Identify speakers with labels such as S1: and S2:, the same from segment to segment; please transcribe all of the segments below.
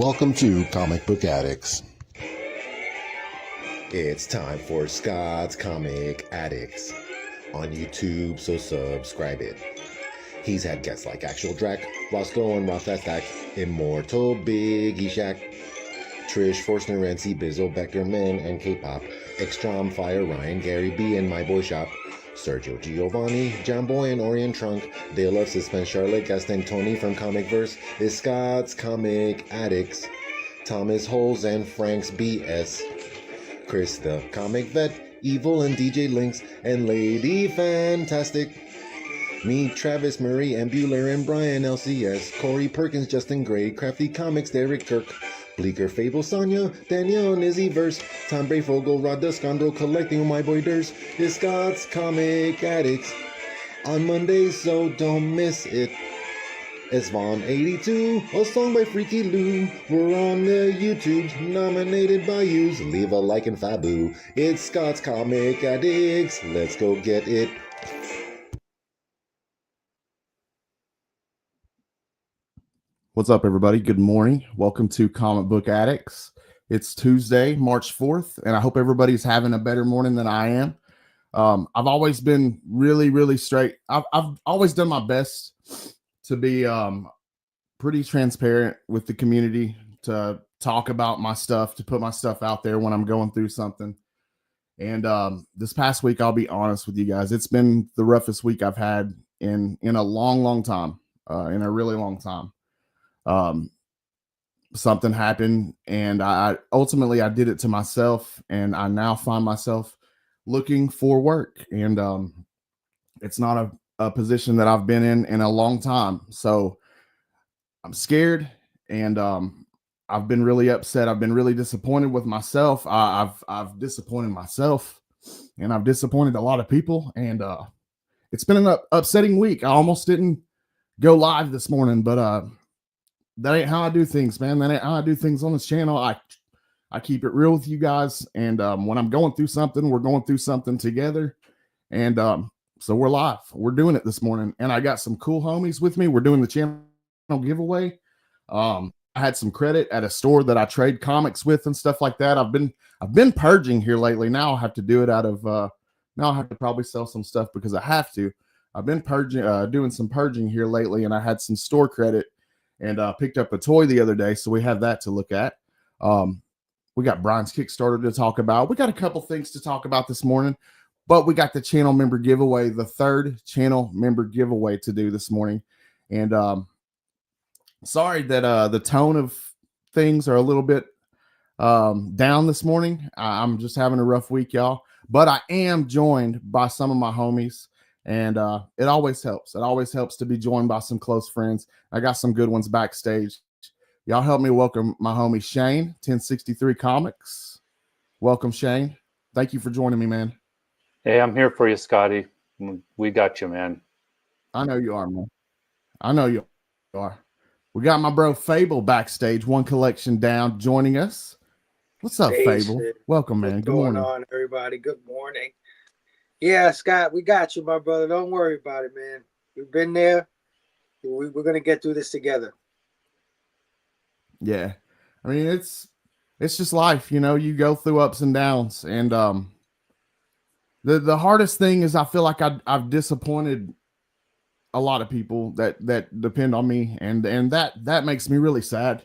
S1: Welcome to Comic Book Addicts.
S2: It's time for Scott's Comic Addicts on YouTube, so subscribe it. He's had guests like Actual Drac, Roscoe and Ross Stack, Immortal Biggie Shack, Trish Forstner, Rancy, Bizzle, Beckerman, and K-Pop, Extrom, Fire, Ryan, Gary B, and My Boy Shop, Sergio Giovanni, John Boy, and Orient Trunk, Dale of Suspense, Charlotte, Gaston, Tony from Comic Verse, is Scott's Comic Addicts, Thomas Holes, and Frank's BS, Chris the Comic Vet, Evil, and DJ Links, and Lady Fantastic. Me, Travis Murray, and Bueller, and Brian LCS, Corey Perkins, Justin Gray, Crafty Comics, Derek Kirk, Bleaker, Fable, Sonia, Danielle, and Izzy Verse, Tom Brayfogle, Rod Duskondro, collecting with my boy Durs, is Scott's Comic Addicts on Mondays, so don't miss it. It's Vaughn 82, a song by Freaky Lou. We're on the YouTube, nominated by yous. Leave a like and fabu. It's Scott's Comic Addicts. Let's go get it.
S3: What's up, everybody? Good morning. Welcome to Comic Book Addicts. It's Tuesday, March 4th, and I hope everybody's having a better morning than I am. I've always been really straight. I've always done my best to be pretty transparent with the community, to talk about my stuff, to put my stuff out there when I'm going through something. And this past week, I'll be honest with you guys, it's been the roughest week I've had in a long time, in a really long time. Something happened, and I ultimately did it to myself, and I now find myself looking for work, and it's not a position that I've been in a long time. So I'm scared, and I've been really upset. I've been really disappointed with myself. I've disappointed myself, and I've disappointed a lot of people, and it's been an upsetting week. I almost didn't go live this morning, but that ain't how I do things, man. That ain't how I do things on this channel. I keep it real with you guys, and when I'm going through something, we're going through something together, and so we're live. We're doing it this morning, and I got some cool homies with me. We're doing the channel giveaway. I had some credit at a store that I trade comics with and stuff like that. I've been purging here lately. Now I have to do it out of now I have to probably sell some stuff because I have to. I've been purging, doing some purging here lately, and I had some store credit, and picked up a toy the other day, so we have that to look at. We got Brian's Kickstarter to talk about. We got a couple things to talk about this morning, but we got the channel member giveaway, the third channel member giveaway to do this morning. And sorry that the tone of things are a little bit down this morning. I'm just having a rough week, y'all. But I am joined by some of my homies, and it always helps. It always helps to be joined by some close friends. I got some good ones backstage. Y'all help me welcome my homie Shane, 1063 Comics. Welcome, Shane. Thank you for joining me, man.
S4: Hey, I'm here for you, Scotty. We got you, man.
S3: I know you are, man. I know you are. We got my bro Fable backstage, one collection down, joining us. What's up, Fable?
S5: Shit.
S3: Welcome, man.
S5: What's
S3: Good morning.
S5: going on, everybody? Good morning. Yeah, Scott, we got you, my brother. Don't worry about it, man. We've been there. We're going to get through this together.
S3: Yeah. I mean, it's just life, you know. You go through ups and downs, and the hardest thing is I feel like I've disappointed a lot of people that depend on me, and that makes me really sad.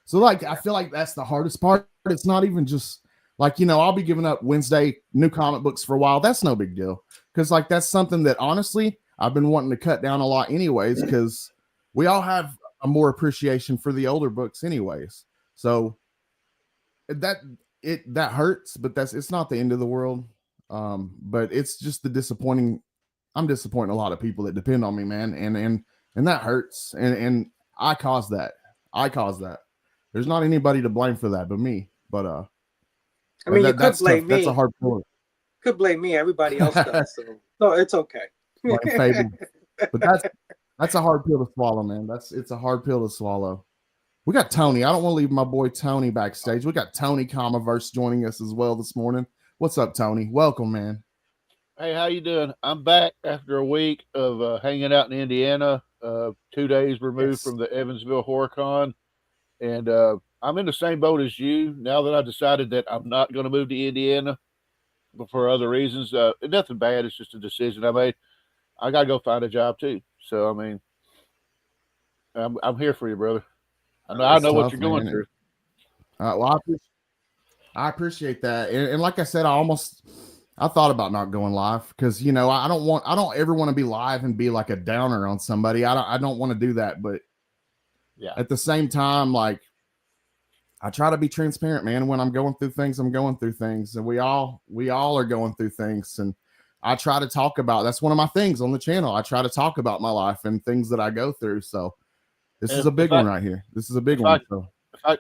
S3: So like I feel like that's the hardest part. It's not even just like, you know, I'll be giving up Wednesday new comic books for a while. That's no big deal, because like that's something that honestly I've been wanting to cut down a lot anyways, because we all have a more appreciation for the older books anyways. So that hurts, but it's not the end of the world. But it's just I'm disappointing a lot of people that depend on me, man, and that hurts, and I caused that. There's not anybody to blame for that but me. But
S5: I mean, you could blame me.
S3: That's a hard point.
S5: Could blame me. Everybody else does. So it's okay.
S3: But that's a hard pill to swallow, man. It's a hard pill to swallow. We got Tony. I don't want to leave my boy Tony backstage. We got Tony Comiverse joining us as well this morning. What's up, Tony? Welcome, man.
S6: Hey, how you doing? I'm back after a week of hanging out in Indiana, 2 days removed from the Evansville HorrorCon, and I'm in the same boat as you now that I decided that I'm not going to move to Indiana, but for other reasons. Nothing bad. It's just a decision I made. I got to go find a job too. So, I mean, I'm here for you, brother. I
S3: It's
S6: know what
S3: tough,
S6: you're going
S3: man.
S6: through.
S3: Well, I appreciate that, and like I said, I thought about not going live because I don't ever want to be live and be like a downer on somebody. I don't want to do that, but
S6: Yeah.
S3: at the same time, like I try to be transparent, man. When I'm going through things, I'm going through things, and we all are going through things, and I try to talk about. That's one of my things on the channel. I try to talk about my life and things that I go through. So this is
S6: If,
S3: a big one right here. This is a big one. So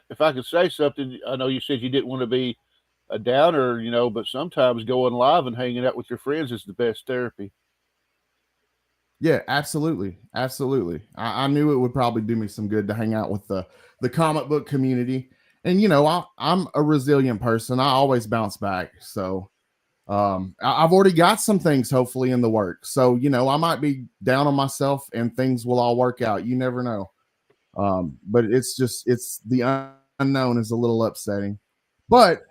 S6: if I could say something, I know you said you didn't want to be a downer, but sometimes going live and hanging out with your friends is the best therapy.
S3: yeah, absolutely, absolutely. I knew it would probably do me some good to hang out with the comic book community, and I'm a resilient person. I always bounce back. So I've already got some things hopefully in the work. So I might be down on myself, and things will all work out. You never know. But it's the unknown is a little upsetting, but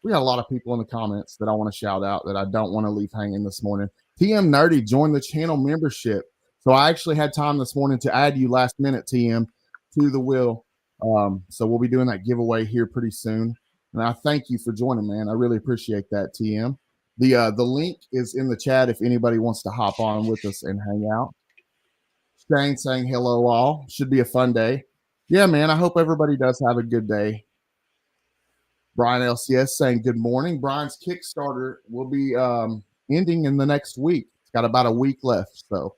S3: we got a lot of people in the comments that I want to shout out that I don't want to leave hanging this morning. TM Nerdy joined the channel membership. So I actually had time this morning to add you last minute, TM, to the wheel. So we'll be doing that giveaway here pretty soon. And I thank you for joining, man. I really appreciate that, TM. The link is in the chat if anybody wants to hop on with us and hang out. Shane saying hello all. Should be a fun day. Yeah, man. I hope everybody does have a good day. Brian LCS saying good morning. Brian's Kickstarter will be ending in the next week. It's got about a week left. So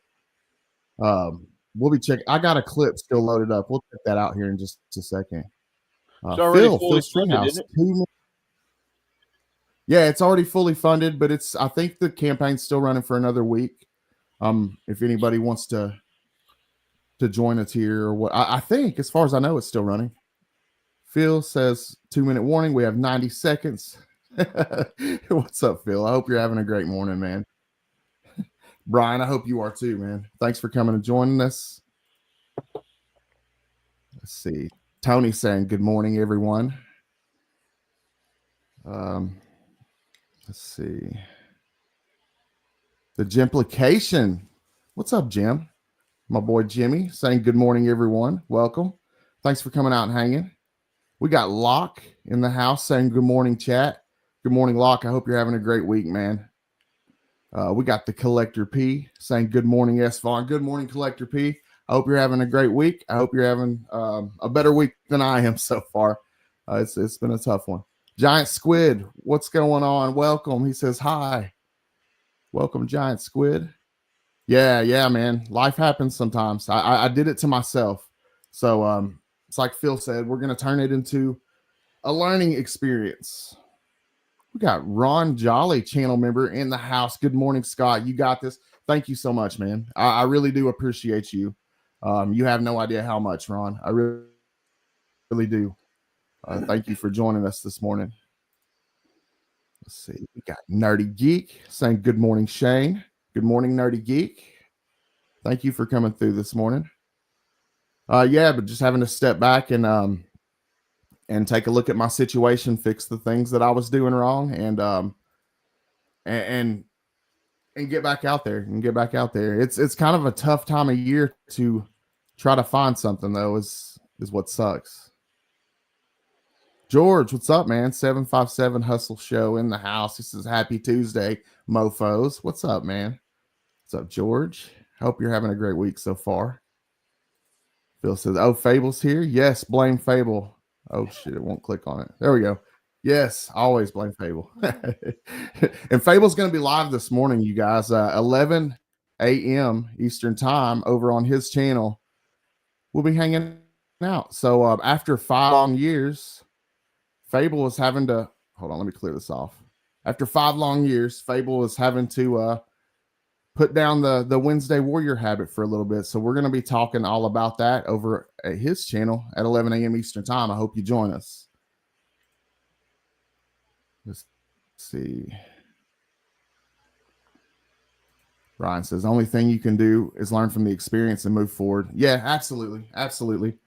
S3: we'll be checking. I got a clip still loaded up. We'll check that out here in just a second.
S6: It's already fully
S3: Phil's
S6: funded,
S3: Treehouse.
S6: isn't it?
S3: Yeah, it's already fully funded, but I think the campaign's still running for another week. If anybody wants to join us here or what, I think as far as I know, it's still running. Phil says 2-minute warning. We have 90 seconds. What's up, Phil? I hope you're having a great morning, man. Brian, I hope you are too, man. Thanks for coming and joining us. Let's see. Tony saying good morning, everyone. Let's see. The Jimplication. What's up, Jim? My boy Jimmy saying good morning, everyone. Welcome. Thanks for coming out and hanging. We got Locke in the house saying good morning, chat. Good morning, Locke. I hope you're having a great week, man. We got the Collector P saying good morning, S. Vaughn. Good morning, Collector P. I hope you're having a great week. I hope you're having a better week than I am so far. It's been a tough one. Giant Squid, what's going on? Welcome. He says hi. Welcome, Giant Squid. Yeah, man. Life happens sometimes. I did it to myself. So it's like Phil said, we're going to turn it into a learning experience. We got Ron Jolly, channel member in the house. Good morning, Scott. You got this. Thank you so much, man. I really do appreciate you. You have no idea how much, Ron. I really do. Thank you for joining us this morning. Let's see. We got Nerdy Geek saying good morning, Shane. Good morning, Nerdy Geek. Thank you for coming through this morning. Yeah, but just having to step back and take a look at my situation, fix the things that I was doing wrong, and get back out there It's kind of a tough time of year to try to find something, though, is what sucks. George, what's up, man? 757 Hustle Show in the house. This is Happy Tuesday, mofos. What's up, man? What's up, George? Hope you're having a great week so far. Phil says, oh, Fable's here. Yes, blame Fable. Oh, shit, it won't click on it. There we go. Yes, always blame Fable. And Fable's going to be live this morning, you guys, 11 a.m. Eastern time over on his channel. We'll be hanging out. So after 5 long years, Fable is having to, hold on, let me clear this off. After 5 long years, Fable is having to put down the Wednesday Warrior habit for a little bit. So we're going to be talking all about that over at his channel at 11 a.m. Eastern time. I hope you join us. Let's see. Ryan says, only thing you can do is learn from the experience and move forward. Yeah, absolutely. Absolutely.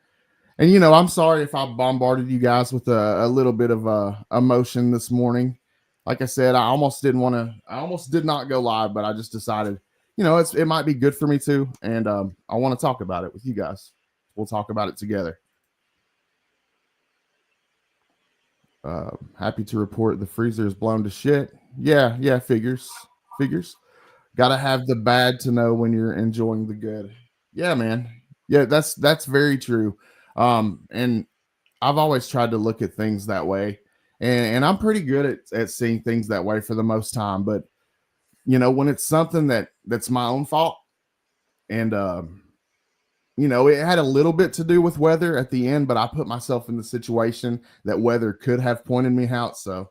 S3: And you know, I'm sorry if I bombarded you guys with a little bit of emotion this morning. Like I said, I almost did not go live, but I just decided, you know, it might be good for me too, and I want to talk about it with you guys. We'll talk about it together. Happy to report the freezer is blown to shit. Yeah, figures. Gotta have the bad to know when you're enjoying the good. Yeah, man. Yeah, that's very true. And I've always tried to look at things that way. And I'm pretty good at seeing things that way for the most time. But you know, when it's something that's my own fault, and you know, it had a little bit to do with weather at the end, but I put myself in the situation that weather could have pointed me out. So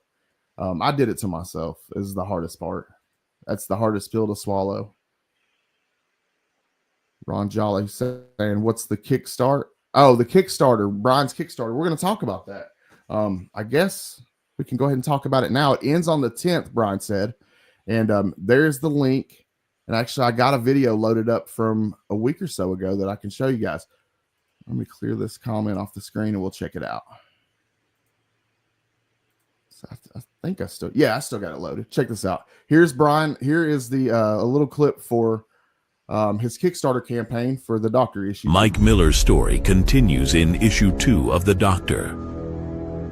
S3: I did it to myself is the hardest part. That's the hardest pill to swallow. Ron Jolly saying, what's the Kickstart? Oh, the Kickstarter, Brian's Kickstarter. We're going to talk about that. I guess we can go ahead and talk about it now. It ends on the 10th, Brian said. And there's the link. And actually, I got a video loaded up from a week or so ago that I can show you guys. Let me clear this comment off the screen and we'll check it out. So I think I still got it loaded. Check this out. Here's Brian. Here is the a little clip for his Kickstarter campaign for the Doctor issue.
S7: Mike Miller's story continues in issue 2 of The Doctor.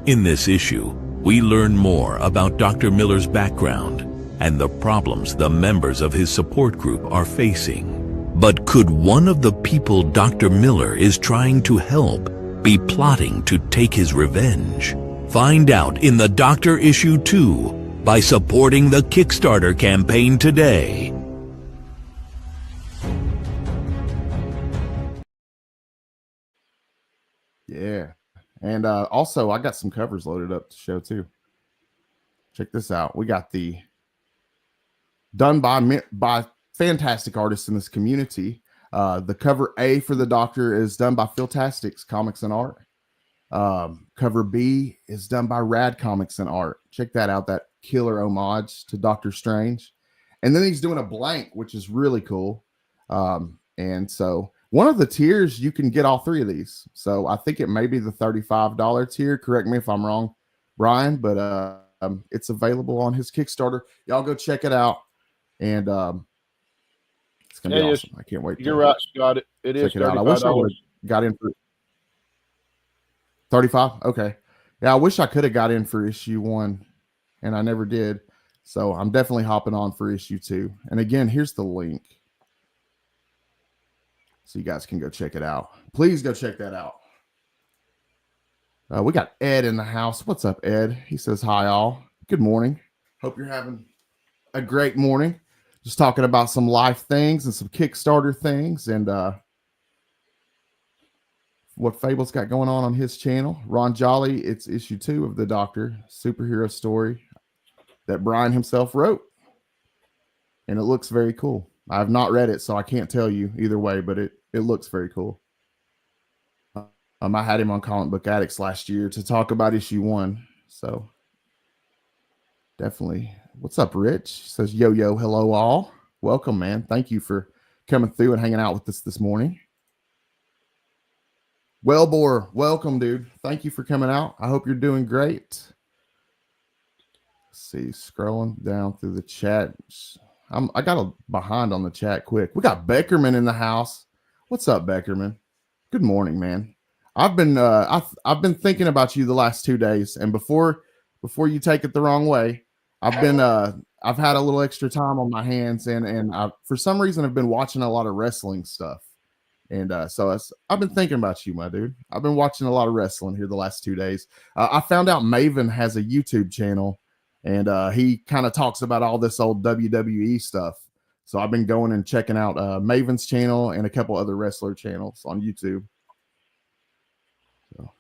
S7: In this issue, we learn more about Dr. Miller's background and the problems the members of his support group are facing. But could one of the people Dr. Miller is trying to help be plotting to take his revenge? Find out in The Doctor issue 2 by supporting the Kickstarter campaign today.
S3: Yeah. And also, I got some covers loaded up to show too. Check this out. We got the done by fantastic artists in this community. The cover A for the Doctor is done by Philtastics Comics and Art. Cover B is done by Rad Comics and Art. Check that out. That killer homage to Doctor Strange. And then he's doing a blank, which is really cool. And so one of the tiers, you can get all three of these. So I think it may be the $35 tier. Correct me if I'm wrong, Brian, but it's available on his Kickstarter. Y'all go check it out. And it's going to be awesome. I can't wait.
S6: You're right, Scott. It is $35.
S3: I wish I would have got in for 35. Okay. Yeah, I wish I could have got in for issue 1, and I never did. So I'm definitely hopping on for issue 2. And again, here's the link, so you guys can go check it out. Please go check that out. We got Ed in the house. What's up, Ed? He says hi, all. Good morning. Hope you're having a great morning. Just talking about some life things and some Kickstarter things, and what Fable's got going on his channel. Ron Jolly, it's issue 2 of the Doctor superhero story that Brian himself wrote, and it looks very cool. I have not read it, so I can't tell you either way, but it looks very cool. I had him on Comic Book Addicts last year to talk about issue 1, so definitely. What's up, Rich? He says, yo, hello, all. Welcome, man. Thank you for coming through and hanging out with us this morning. Wellbore, welcome, dude. Thank you for coming out. I hope you're doing great. Let's see, scrolling down through the chat. I got a behind on the chat quick. We got Beckerman in the house. What's up, Beckerman? Good morning, man. I've been thinking about you the last 2 days, and before you take it the wrong way, I've had a little extra time on my hands, and I, for some reason, I've been watching a lot of wrestling stuff, and so I've been thinking about you, my dude. I've been watching a lot of wrestling here the last 2 days. I found out Maven has a YouTube channel, and he kind of talks about all this old WWE stuff. So I've been going and checking out Maven's channel and a couple other wrestler channels on YouTube. So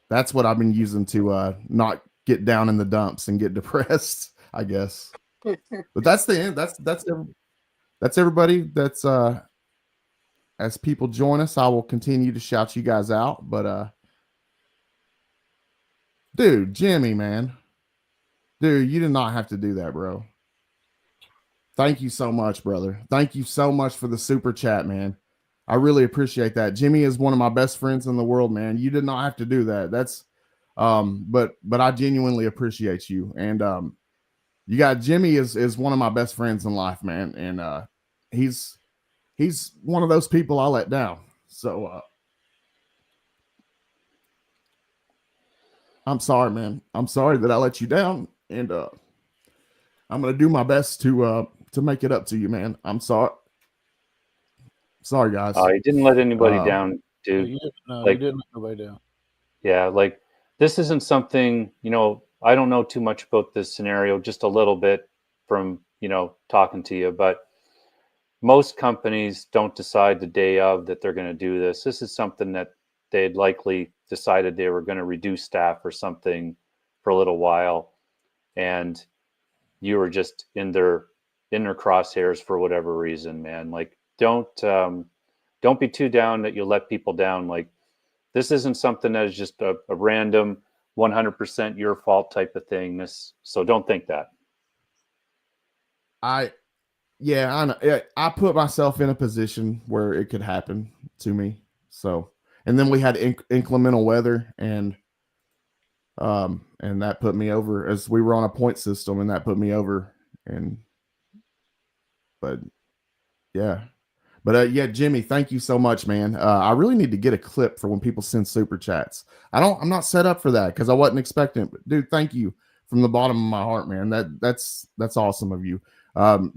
S3: that's what I've been using to not get down in the dumps and get depressed, I guess. But that's the end. That's everybody. That's as people join us, I will continue to shout you guys out. But dude, Jimmy, man. Dude, you did not have to do that, bro. Thank you so much, brother. Thank you so much for the super chat, man. I really appreciate that. Jimmy is one of my best friends in the world, man. You did not have to do that. That's but I genuinely appreciate you. And you got Jimmy is one of my best friends in life, man. And he's one of those people I let down. So I'm sorry, man. I'm sorry that I let you down. And I'm gonna do my best to make it up to you, man. I'm sorry. Sorry, guys.
S4: You didn't let anybody down, dude.
S6: You
S4: Like-
S6: didn't let nobody down.
S4: Yeah, like this isn't something, I don't know too much about this scenario, just a little bit from, talking to you, but most companies don't decide the day of that they're going to do this. This is something that they had likely decided they were going to reduce staff or something for a little while. And you were just in their crosshairs for whatever reason, man. Like, don't be too down that you let people down. Like, this isn't something that is just a random 100% your fault type of thing. So don't think that.
S3: I know. I put myself in a position where it could happen to me. So, and then we had inclemental weather, and that put me over, as we were on a point system, and that put me over. But Jimmy, thank you so much, man. I really need to get a clip for when people send super chats. I'm not set up for that because I wasn't expecting it. But dude, thank you from the bottom of my heart, man. That's awesome of you.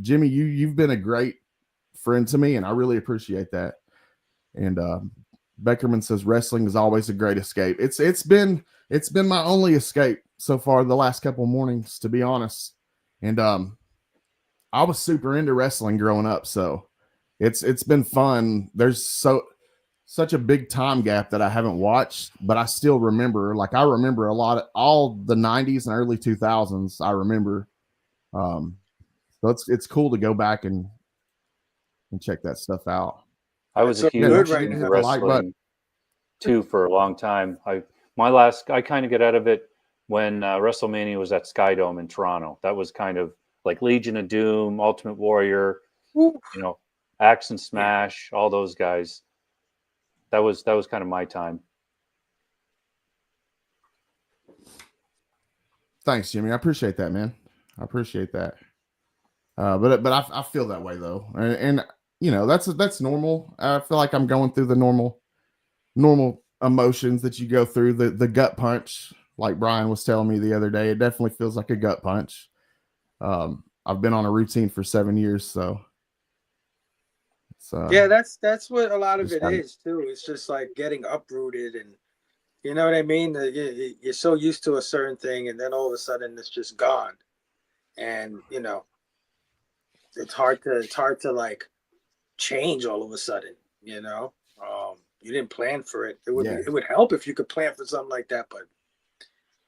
S3: Jimmy, you've been a great friend to me, and I really appreciate that. And Beckerman says wrestling is always a great escape. It's been my only escape so far the last couple of mornings, to be honest. And I was super into wrestling growing up, so it's been fun. There's such a big time gap that I haven't watched, but I still remember. Like, I remember a lot of all the 90s and early 2000s. I remember. So it's cool to go back and check that stuff out.
S4: I was a huge
S5: right
S4: into
S5: now.
S4: wrestling too for a long time. I kind of get out of it when WrestleMania was at Skydome in Toronto. That was kind of like Legion of Doom, Ultimate Warrior, Axe and Smash, all those guys. That was kind of my time.
S3: Thanks, Jimmy. I appreciate that, man. I appreciate that. But I feel that way though, and that's normal. I feel like I'm going through the normal emotions that you go through. The gut punch, like Brian was telling me the other day, it definitely feels like a gut punch. I've been on a routine for 7 years, so
S5: that's what a lot of it is too. It's just like getting uprooted, and you know what I mean. You're so used to a certain thing, and then all of a sudden it's just gone, and it's hard to like change all of a sudden. You didn't plan for it. It would help if you could plan for something like that, but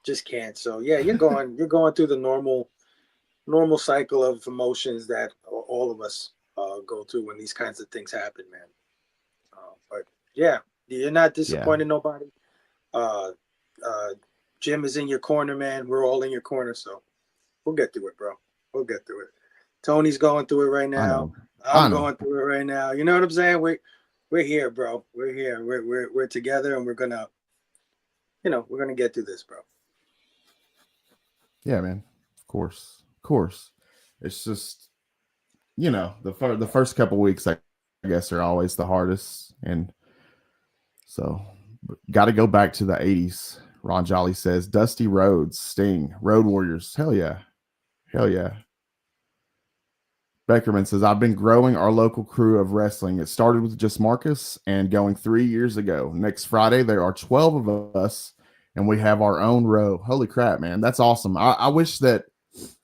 S5: just can't. So yeah, you're going through the normal cycle of emotions that all of us go through when these kinds of things happen, man. But yeah, you're not disappointing nobody. Jim is in your corner, man. We're all in your corner, so we'll get through it, bro. We'll get through it. Tony's going through it right now. I'm going through it right now. You know what I'm saying? We're here, bro. We're here. We're together, and we're gonna get through this, bro.
S3: Yeah, man. Of course. It's just the first couple weeks, I guess, are always the hardest, and so got to go back to the 80s. Ron Jolly says Dusty Rhodes, Sting, Road Warriors. Hell yeah. Beckerman says, I've been growing our local crew of wrestling. It started with just Marcus and going 3 years ago. Next Friday, there are 12 of us, and we have our own row. Holy crap, man. That's awesome. I wish that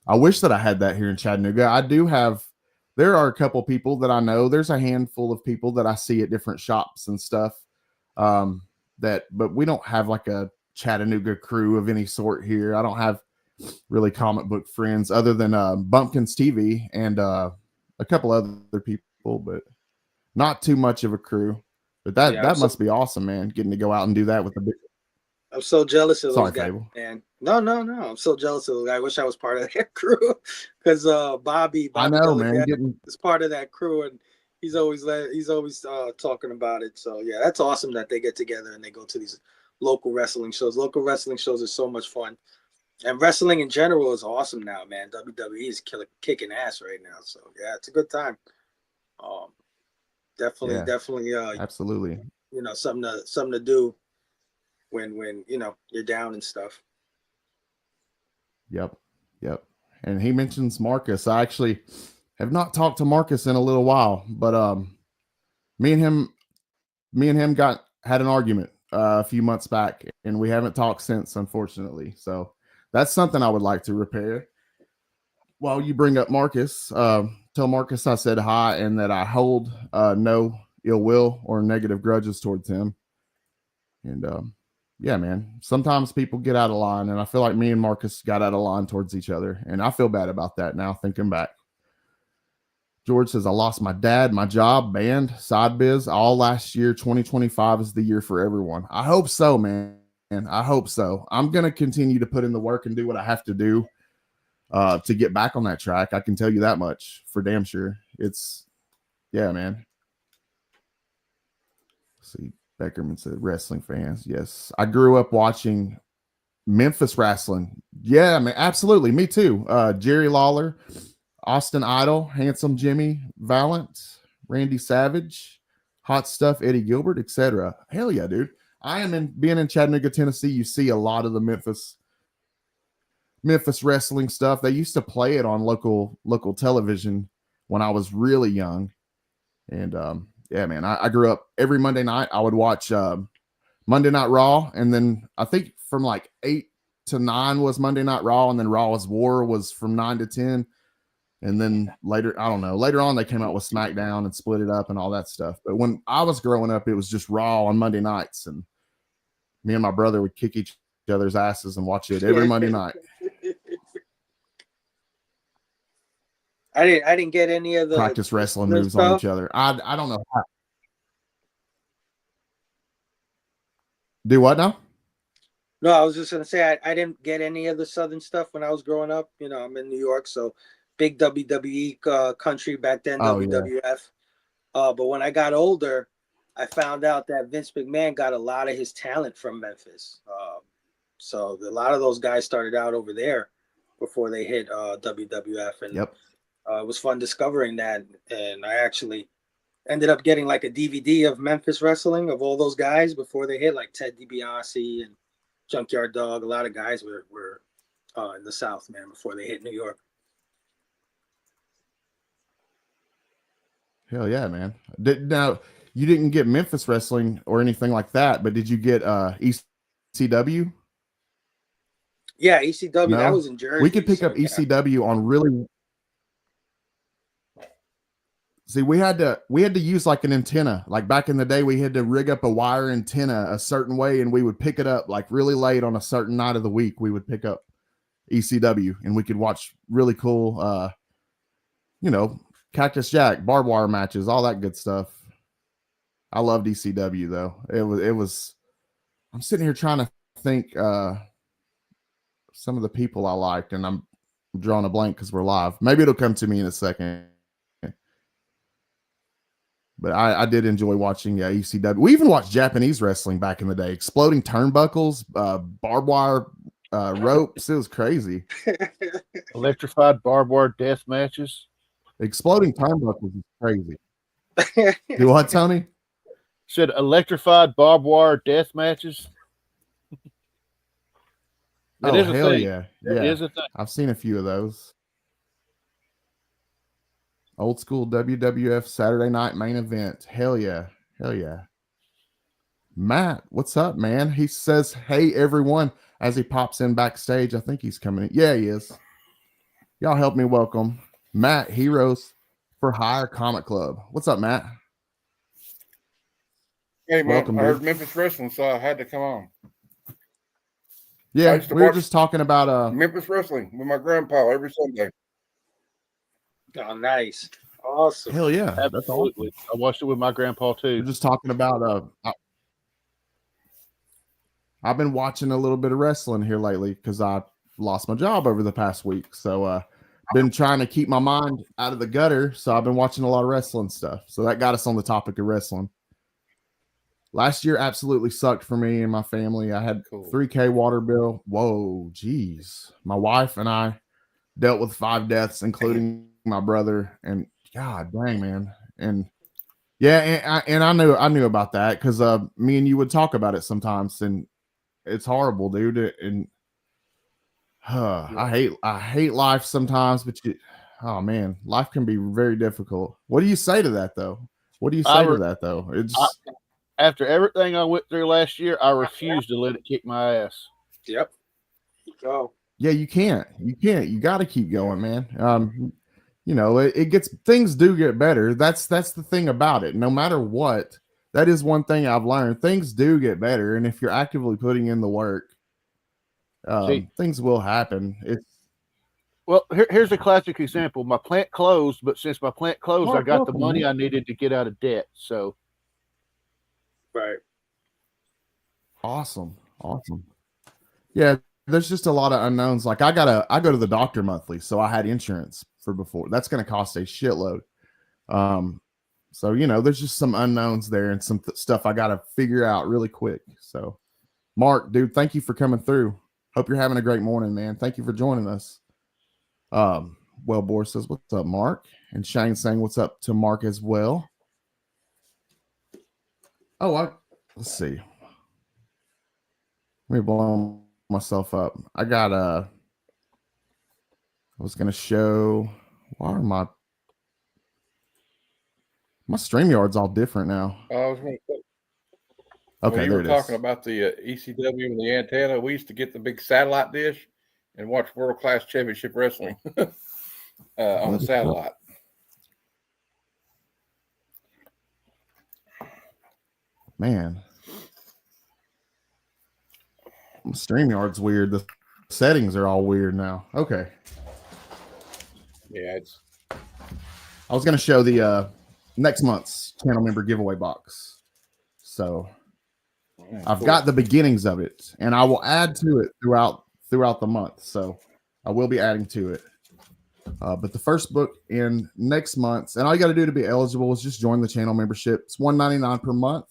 S3: I had that here in Chattanooga. There are a couple people that I know. There's a handful of people that I see at different shops and stuff. But we don't have like a Chattanooga crew of any sort here. I don't have really comic book friends other than Bumpkins TV and a couple other people, but not too much of a crew. But that must be awesome, man, getting to go out and do that with the big.
S5: I'm so jealous of those guys,
S3: Fable.
S5: man. No. I'm so jealous of those guys. I wish I was part of that crew because Bobby
S3: I know,
S5: man,
S3: man,
S5: is part of that crew, and He's always talking about it. So yeah, that's awesome that they get together and they go to these local wrestling shows. Local wrestling shows are so much fun, and wrestling in general is awesome now, man. WWE is kicking ass right now. So yeah, it's a good time. Definitely.
S3: Absolutely.
S5: You know, something to do when you know you're down and stuff.
S3: Yep. And he mentions Marcus. I actually have not talked to Marcus in a little while, but me and him had an argument a few months back, and we haven't talked since, unfortunately. So that's something I would like to repair. While you bring up Marcus, tell Marcus I said hi and that I hold no ill will or negative grudges towards him. And yeah, man, sometimes people get out of line, and I feel like me and Marcus got out of line towards each other, and I feel bad about that now, thinking back. George says, I lost my dad, my job, band, side biz, all last year. 2025 is the year for everyone. I hope so, man. I hope so. I'm going to continue to put in the work and do what I have to do to get back on that track. I can tell you that much for damn sure. Yeah, man. Let's see. Beckerman said, wrestling fans. Yes. I grew up watching Memphis wrestling. Yeah, man. Absolutely. Me too. Jerry Lawler, Austin Idol, Handsome Jimmy, Valent, Randy Savage, Hot Stuff, Eddie Gilbert, etc. Hell yeah, dude. Being in Chattanooga, Tennessee, you see a lot of the Memphis wrestling stuff. They used to play it on local television when I was really young. And yeah, man, I grew up every Monday night. I would watch Monday Night Raw, and then I think from like 8 to 9 was Monday Night Raw, and then Raw was War was from 9 to 10. And then later on they came out with SmackDown and split it up and all that stuff. But when I was growing up, it was just Raw on Monday nights, and me and my brother would kick each other's asses and watch it every Monday night.
S5: I didn't get any of the
S3: practice wrestling moves on each other. I don't know how. Do what now?
S5: No, I was just gonna say I didn't get any of the Southern stuff when I was growing up. You know, I'm in New York, so big WWE country back then, WWF. Yeah. But when I got older, I found out that Vince McMahon got a lot of his talent from Memphis. So a lot of those guys started out over there before they hit WWF, and it was fun discovering that. And I actually ended up getting like a DVD of Memphis wrestling of all those guys before they hit, like Ted DiBiase and Junkyard Dog. A lot of guys were in the South, man, before they hit New York.
S3: Hell yeah, man. Now, you didn't get Memphis wrestling or anything like that, but did you get ECW?
S5: Yeah, ECW. No? That was in Jersey.
S3: We could pick up ECW on really. See, we had to use like an antenna. Like back in the day, we had to rig up a wire antenna a certain way, and we would pick it up like really late on a certain night of the week. We would pick up ECW, and we could watch really cool, Cactus Jack, barbed wire matches, all that good stuff. I loved ECW though. It was. I'm sitting here trying to think some of the people I liked, and I'm drawing a blank because we're live. Maybe it'll come to me in a second. But I did enjoy watching ECW. We even watched Japanese wrestling back in the day. Exploding turnbuckles, barbed wire ropes. It was crazy.
S6: Electrified barbed wire death matches.
S3: Exploding turnbuckles is crazy. Do what, Tony?
S6: Said electrified barbed wire death matches.
S3: It is a hell thing. Yeah.
S6: It is a thing.
S3: I've seen a few of those. Old school WWF Saturday night main event. Hell yeah. Hell yeah. Matt, what's up, man? He says, hey, everyone, as he pops in backstage. I think he's coming in. Yeah, he is. Y'all help me welcome Matt, Heroes for Hire Comic Club. What's up, Matt?
S8: Hey, man. Welcome, I heard Memphis wrestling, so I had to come on.
S3: Yeah, we were just talking about
S8: Memphis wrestling with my grandpa every Sunday.
S5: Oh, nice. Awesome.
S3: Hell yeah.
S6: Absolutely. Awesome. I watched it with my grandpa too.
S3: We're just talking about I've been watching a little bit of wrestling here lately because I lost my job over the past week. So been trying to keep my mind out of the gutter, so I've been watching a lot of wrestling stuff. So that got us on the topic of wrestling. Last year absolutely sucked for me and my family. I had $3,000 water bill. Whoa, geez. My wife and I dealt with 5 deaths, including my brother. And God dang, man. And yeah, and I knew about that because me and you would talk about it sometimes, and it's horrible, dude. And I hate life sometimes, but oh man, life can be very difficult. What do you say to that though? It's
S6: after everything I went through last year, I refuse to let it kick my ass.
S5: Yep. Go.
S3: Yeah, you can't. You got to keep going, man. You know, things do get better. That's the thing about it. No matter what, that is one thing I've learned. Things do get better, and if you're actively putting in the work, things will happen.
S6: Well, here's a classic example. My plant closed, but since my plant closed, I got the money I needed to get out of debt. So,
S5: right.
S3: Awesome. Yeah, there's just a lot of unknowns. Like I go to the doctor monthly, so I had insurance for before. That's going to cost a shitload. So you know, there's just some unknowns there and some stuff I got to figure out really quick. So, Mark, dude, thank you for coming through. Hope you're having a great morning, man. Thank you for joining us. Well, Boris says, "What's up, Mark?" And Shane saying, "What's up to Mark as well?" Oh, let's see. Let me blow myself up. I was gonna show. Why are my StreamYard's all different now?
S8: I was going to say,
S3: okay,
S8: when you were talking about the ECW and the antenna, we used to get the big satellite dish and watch World Class Championship Wrestling on the satellite.
S3: Man, StreamYard's weird. The settings are all weird now. Okay.
S8: Yeah,
S3: I was going to show the next month's channel member giveaway box. So I've got the beginnings of it, and I will add to it throughout the month. So I will be adding to it. But the first book in next month's, and all you got to do to be eligible is just join the channel membership. It's $1.99 per month.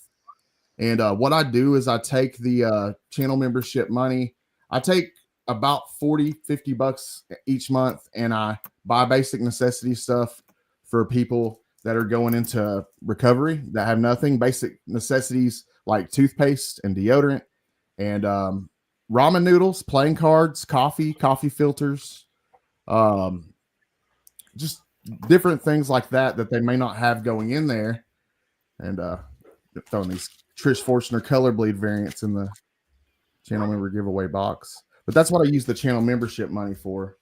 S3: And what I do is I take the channel membership money. I take about $40-50 each month, and I buy basic necessity stuff for people that are going into recovery that have nothing. Basic necessities like toothpaste and deodorant and ramen noodles, playing cards, coffee filters, just different things like that they may not have going in there. And throwing these Trish Forstner color bleed variants in the channel member giveaway box. But that's what I use the channel membership money for.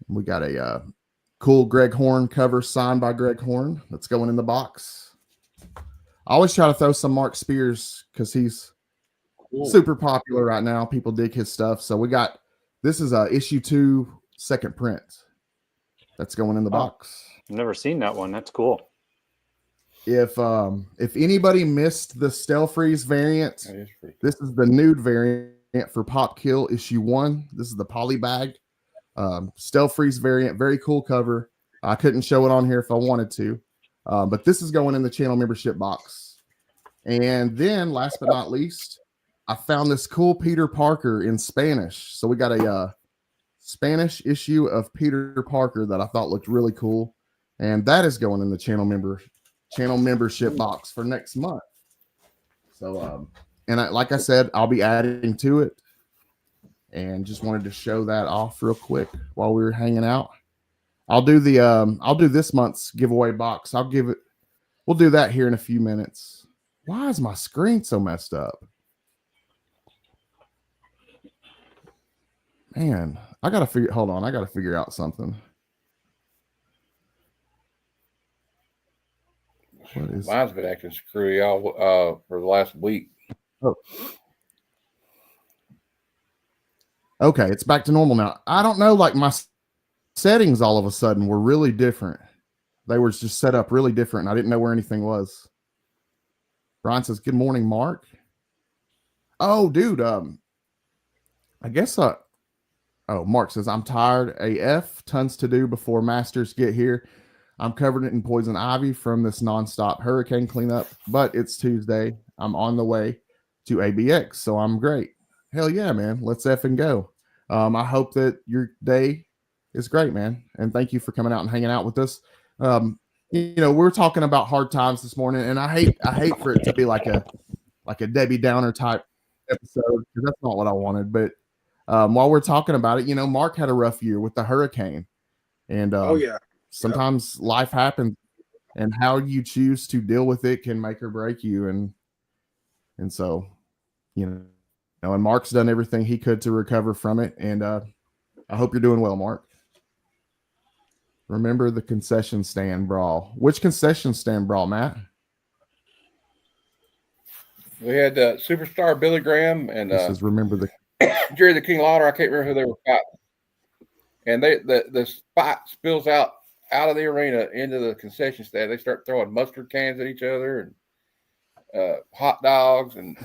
S3: We got a cool Greg Horn cover signed by Greg Horn that's going in the box. I always try to throw some Mark Spears because he's super popular right now. People dig his stuff. So we got, this is issue 2 second print that's going in the box.
S4: I've never seen that one. That's cool.
S3: If anybody missed the Stelfreeze variant, this is the nude variant for Pop Kill issue 1. This is the poly bag Stelfreeze variant. Very cool cover. I couldn't show it on here if I wanted to, but this is going in the channel membership box. And then last but not least, I found this cool Peter Parker in Spanish. So we got a Spanish issue of Peter Parker that I thought looked really cool, and that is going in the channel membership box for next month. So like I said, I'll be adding to it, and just wanted to show that off real quick while we were hanging out. I'll do this month's giveaway box. We'll do that here in a few minutes. Why is my screen so messed up? Man, hold on, I gotta figure out something.
S8: Mine's been acting screwy all for the last week.
S3: Oh. Okay, it's back to normal now. I don't know, like my settings all of a sudden were really different. They were just set up really different, and I didn't know where anything was. Brian says, "Good morning, Mark." Oh, dude, I guess I Oh, Mark says, I'm tired AF. Tons to do before Masters get here. I'm covered in poison ivy from this nonstop hurricane cleanup, but it's Tuesday. I'm on the way to ABX, so I'm great. Hell yeah, man. Let's effing go. I hope that your day is great, man. And thank you for coming out and hanging out with us. We're talking about hard times this morning, and I hate for it to be like a Debbie Downer type episode, because that's not what I wanted. But while we're talking about it, Mark had a rough year with the hurricane, and sometimes life happens, and how you choose to deal with it can make or break you. And so, and Mark's done everything he could to recover from it, and I hope you're doing well, Mark. Remember the concession stand brawl. Which concession stand brawl, Matt?
S8: We had superstar Billy Graham and
S3: remember the
S8: Jerry the King Lawler. I can't remember who they were fighting. And the spot spills out of the arena into the concession stand. They start throwing mustard cans at each other and hot dogs, and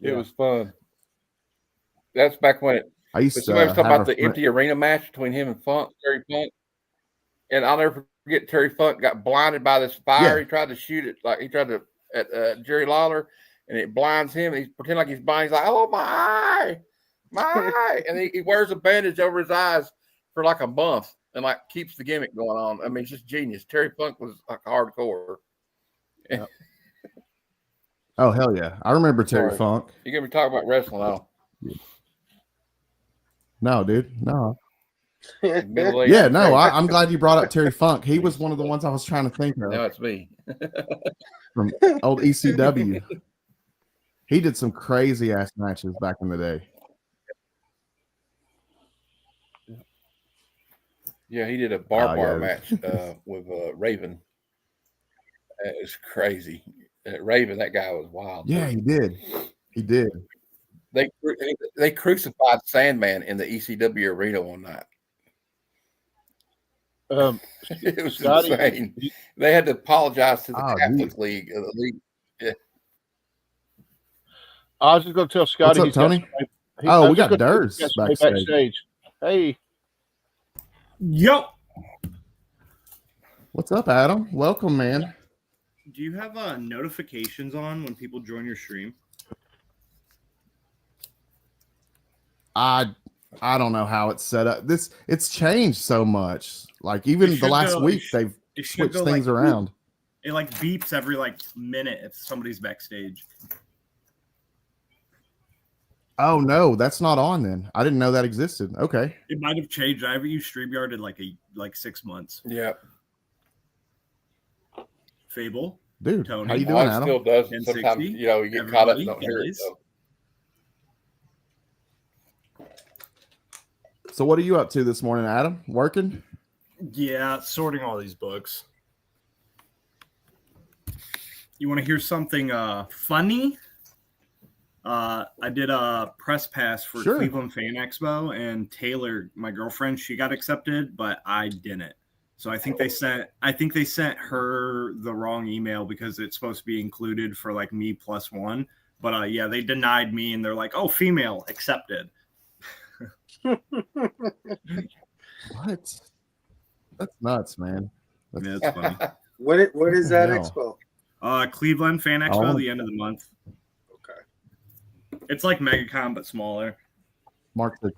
S8: it was fun. That's back when
S3: I used to.
S8: Somebody was talking about the empty arena match between him and Terry Funk, and I'll never forget Terry Funk got blinded by this fire. He tried to shoot it, like he tried to at Jerry Lawler, and it blinds him. And he's pretending like he's blind. He's like, "Oh my eye," and he wears a bandage over his eyes for like a month, and like keeps the gimmick going on. I mean, it's just genius. Terry Funk was like hardcore.
S3: Yep. Oh hell yeah! I remember Terry Funk.
S8: You're gonna be talking about wrestling now.
S3: No, dude, no. Yeah, no. I'm glad you brought up Terry Funk. He was one of the ones I was trying to think of.
S8: No, it's me.
S3: From old ECW. He did some crazy ass matches back in the day.
S8: Yeah, he did a barbed wire match with Raven. It was crazy. Raven, that guy was wild.
S3: Yeah, he did. He did.
S8: They crucified Sandman in the ECW arena one night. It was insane. They had to apologize to the Catholic League. Yeah.
S6: I was just going to tell Scotty.
S3: What's up, Tony? We got Durs backstage.
S6: Hey.
S9: Yo.
S3: What's up, Adam? Welcome, man.
S9: Do you have notifications on when people join your stream?
S3: I don't know how it's set up. It's changed so much. Like even the last week, they've switched things around.
S9: It like beeps every like minute if somebody's backstage.
S3: Oh no, that's not on then. I didn't know that existed. Okay.
S9: It might have changed. I haven't used StreamYard in like 6 months.
S8: Yeah.
S9: Fable.
S3: Dude,
S9: Tony.
S3: How you doing, Adam?
S8: Still does. Sometimes, you get caught up and don't hear it.
S3: So what are you up to this morning, Adam? Working?
S9: Yeah, sorting all these books. You want to hear something funny? I did a press pass for Cleveland Fan Expo, and Taylor, my girlfriend, she got accepted, but I didn't. So I think they sent her the wrong email because it's supposed to be included for like me plus one. But yeah, they denied me, and they're like, "Oh, female accepted."
S3: What? That's nuts, man.
S9: That's funny.
S5: What is that expo?
S9: Cleveland Fan Expo, the end of the month.
S5: Okay.
S9: It's like MegaCon but smaller.
S3: Mark said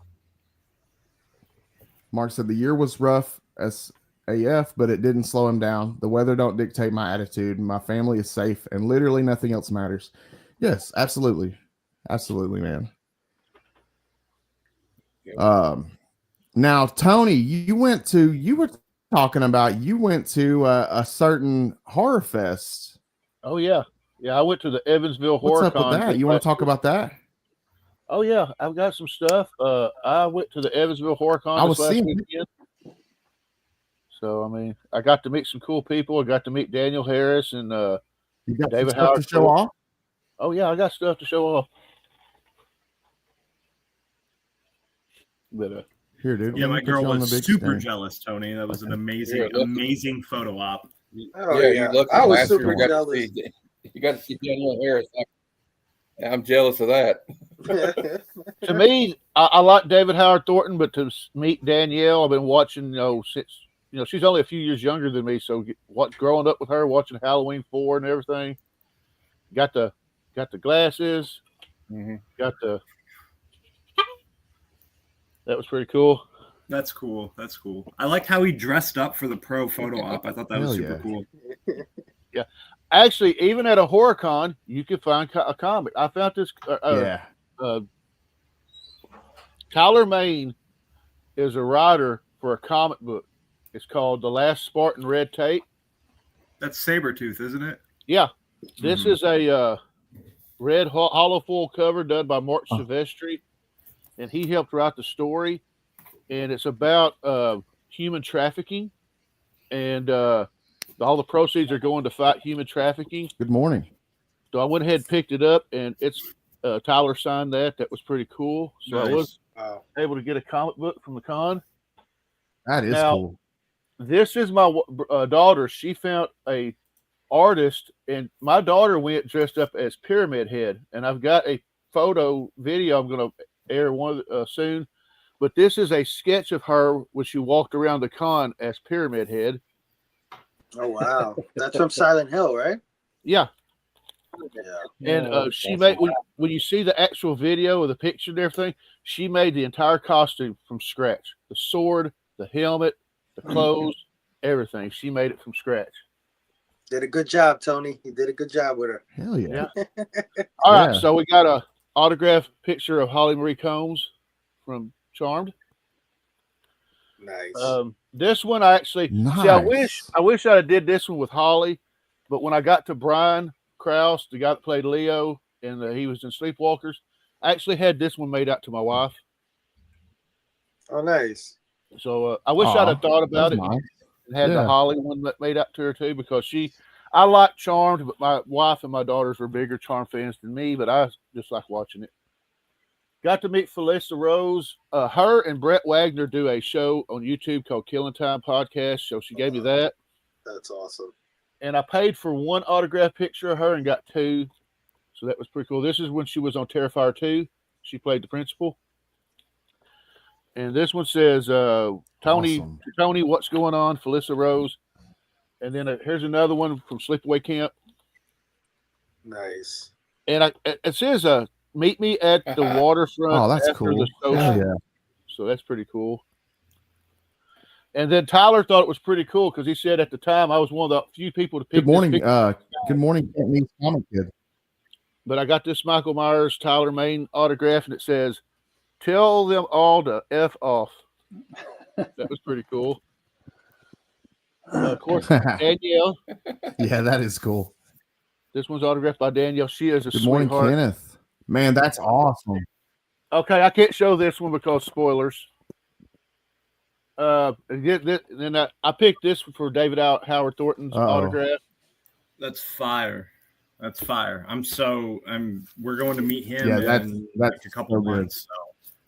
S3: the year was rough as AF, but it didn't slow him down. The weather don't dictate my attitude. My family is safe, and literally nothing else matters. Yes, absolutely, absolutely, man. Now, Tony, you went to a certain horror fest.
S6: Oh yeah. I went to the Evansville
S3: What's
S6: Horror
S3: up with that? You want to talk about that?
S6: Oh yeah, I've got some stuff. I went to the Evansville Horror Con last weekend. So I mean, I got to meet some cool people. I got to meet Daniel Harris and
S3: you got
S6: David
S3: Howard to show off.
S6: Oh yeah, I got stuff to show off. But
S3: here, dude.
S9: Yeah, my girl was super jealous, Tony. That was an amazing photo op.
S5: Oh yeah, I was super jealous.
S8: You got to see Daniel Harris. I'm jealous of that.
S6: To me, I like David Howard Thornton, but to meet Danielle, I've been watching, since she's only a few years younger than me. So growing up with her, watching Halloween 4 and everything, got the glasses, got the. That was pretty cool.
S9: That's cool. That's cool. I liked how he dressed up for the pro photo op. I thought that was super cool.
S6: Yeah. Actually, even at a horror con, you could find a comic. I found this. Tyler Main is a writer for a comic book. It's called The Last Spartan Red Tape.
S9: That's Sabretooth, isn't it?
S6: Yeah. This is a red hollow foil cover done by Mark Silvestri, and he helped write the story. And it's about human trafficking, and all the proceeds are going to fight human trafficking.
S3: Good morning.
S6: So I went ahead and picked it up, and it's Tyler signed that. That was pretty cool. So
S9: Nice.
S6: I was able to get a comic book from the con.
S3: That is cool.
S6: This is my daughter. She found a artist, and my daughter went dressed up as Pyramid Head, and I've got a video I'm going to air one soon. But this is a sketch of her when she walked around the con as Pyramid Head.
S5: Oh wow, that's from Silent Hill, right?
S6: Yeah.
S5: Yeah.
S6: And she made when you see the actual video of the picture and everything, she made the entire costume from scratch. The sword, the helmet, the clothes, everything. She made it from scratch.
S5: Did a good job, Tony. You did a good job with her.
S3: Hell yeah.
S6: All right, so we got a autographed picture of Holly Marie Combs from Charmed.
S5: Nice.
S6: This one I actually see. I wish I did this one with Holly, but when I got to Brian Krause, the guy that played Leo, and he was in Sleepwalkers, I actually had this one made out to my wife.
S5: Oh, nice.
S6: So I wish I'd have thought about it and had the Holly one made out to her too, because I like Charmed, but my wife and my daughters were bigger Charmed fans than me, but I just like watching it. Got to meet Felissa Rose. Her and Brett Wagner do a show on YouTube called Killing Time Podcast. So she gave me that.
S5: That's awesome.
S6: And I paid for one autographed picture of her and got two. So that was pretty cool. This is when she was on Terrifier 2. She played the principal. And this one says, Tony, what's going on? Felissa Rose. And then here's another one from Sleepaway Camp.
S5: Nice.
S6: And it says, meet me at the waterfront.
S3: Oh, that's
S6: after
S3: cool.
S6: The social. Yeah. So that's pretty cool. And then Tyler thought it was pretty cool because he said at the time I was one of the few people to pick.
S3: Good morning. Good morning, Cantonese Comic Kid.
S6: But I got this Michael Myers Tyler Main autograph, and it says, "Tell them all to F off." That was pretty cool. Of course, Danielle.
S3: Yeah, that is cool.
S6: This one's autographed by Danielle. She is a
S3: Good morning,
S6: sweetheart.
S3: Kenneth. Man, that's awesome.
S6: Okay, I can't show this one because spoilers. Then I picked this for David Howard Thornton's autograph.
S9: That's fire. That's fire. We're going to meet him in
S3: that's
S9: a couple of months. So.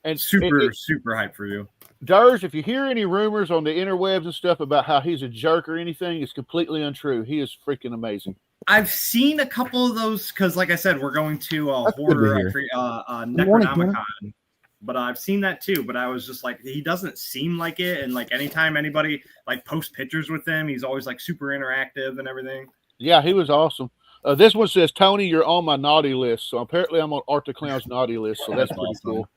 S6: And
S9: super hyped for you.
S6: Durs, if you hear any rumors on the interwebs and stuff about how he's a jerk or anything, it's completely untrue. He is freaking amazing.
S9: I've seen a couple of those because, like I said, we're going to a horror Necronomicon. But I've seen that too. But I was just like, he doesn't seem like it. And like anytime anybody like posts pictures with him, he's always like super interactive and everything.
S6: Yeah, he was awesome. This one says, Tony, you're on my naughty list. So apparently I'm on Art the Clown's naughty list. So that's pretty cool.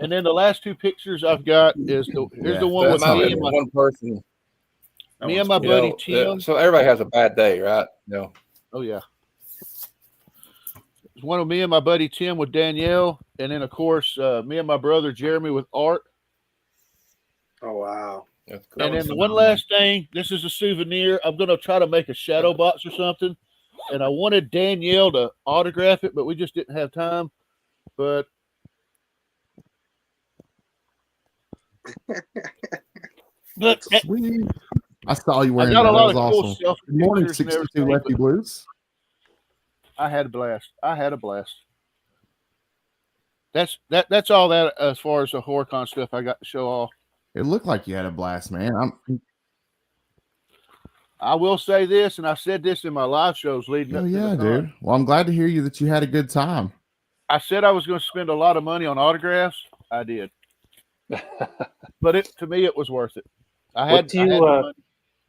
S6: And then the last two pictures I've got is here's the one with me and
S8: one person.
S6: Me and my buddy Tim.
S8: So everybody has a bad day, right? No.
S6: Oh yeah. There's one of me and my buddy Tim with Danielle, and then of course me and my brother Jeremy with Art.
S5: Oh wow.
S8: That's cool.
S6: And then the one last thing, this is a souvenir. I'm gonna try to make a shadow box or something. And I wanted Danielle to autograph it, but we just didn't have time. But
S3: sweet. I saw you wearing
S6: I got
S3: that.
S6: a lot
S3: That was
S6: of cool
S3: awesome.
S6: stuff.
S3: Good morning, 62 Lefty Blues.
S6: I had a blast. That's all that as far as the HorrorCon stuff I got to show off.
S3: It looked like you had a blast, man.
S6: I will say this, and I said this in my live shows leading up to the con.
S3: Dude. Well, I'm glad to hear that you had a good time.
S6: I said I was going to spend a lot of money on autographs. I did, but to me it was worth it. I had the money.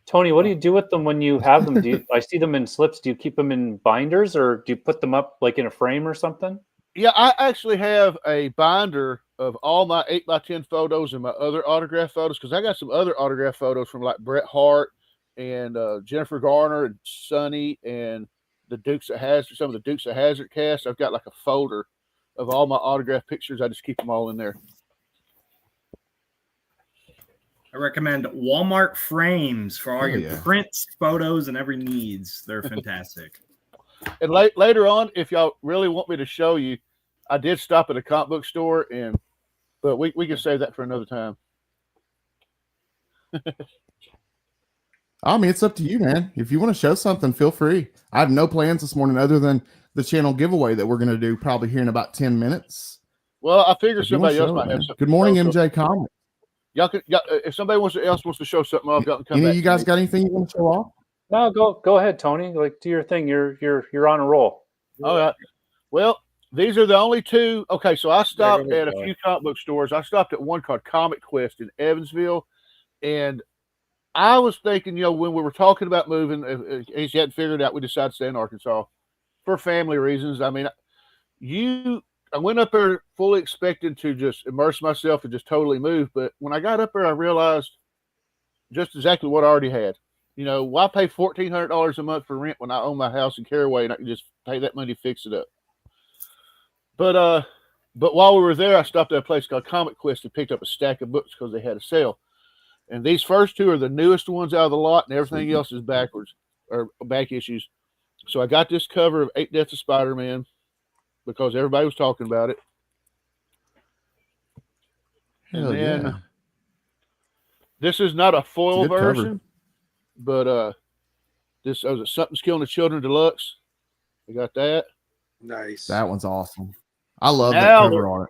S4: Tony, what do you do with them when you have them? I see them in slips. Do you keep them in binders, or do you put them up like in a frame or something?
S6: Yeah, I actually have a binder of all my 8x10 photos and my other autograph photos, because I got some other autograph photos from like Bret Hart and Jennifer Garner and Sonny and the Dukes of Hazzard, some of the Dukes of Hazzard cast. I've got like a folder of all my autograph pictures. I just keep them all in there.
S9: I recommend Walmart frames for all your prints, photos, and every needs. They're fantastic.
S6: And later on, if y'all really want me to show you, I did stop at a comic book store, but we can save that for another time.
S3: I mean, it's up to you, man. If you want to show something, feel free. I have no plans this morning other than the channel giveaway that we're going to do probably here in about 10 minutes.
S6: Well, I figure somebody else might have something.
S3: Good morning, MJ Comics.
S6: Y'all if somebody else wants to show something off, y'all can come
S3: Any
S6: back.
S3: of you guys got anything you want to show off?
S4: No, go ahead, Tony. Like, do your thing. You're on a roll.
S6: All right. Well, these are the only two. Okay, so I stopped at a few comic book stores. I stopped at one called Comic Quest in Evansville, and I was thinking, when we were talking about moving, if you hadn't figured it out, we decided to stay in Arkansas for family reasons. I mean, I went up there fully expecting to just immerse myself and just totally move. But when I got up there, I realized just exactly what I already had. Why pay $1,400 a month for rent when I own my house in Caraway and I can just pay that money to fix it up? But while we were there, I stopped at a place called Comic Quest and picked up a stack of books because they had a sale. And these first two are the newest ones out of the lot, and everything else is backwards or back issues. So I got this cover of 8 Deaths of Spider-Man because everybody was talking about it.
S3: Hell yeah.
S6: This is not a foil version, but this is Something's Killing the Children Deluxe. We got that.
S5: Nice.
S3: That one's awesome. I love that cover art.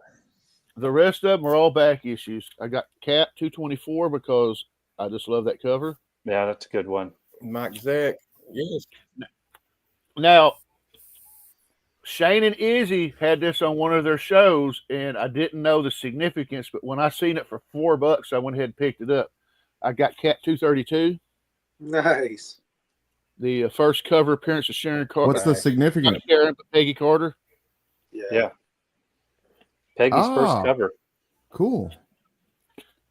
S6: The rest of them are all back issues. I got Cat 224 because I just love that cover.
S4: Yeah, that's a good one.
S8: Mike Zack. Yes.
S6: Now, Shane and Izzy had this on one of their shows, and I didn't know the significance, but when I seen it for $4, I went ahead and picked it up. I got Cat 232.
S5: Nice.
S6: The first cover appearance of Sharon Carter.
S3: What's the significance?
S6: Not Sharon, but Peggy Carter.
S4: Yeah. Peggy's first cover.
S3: Cool.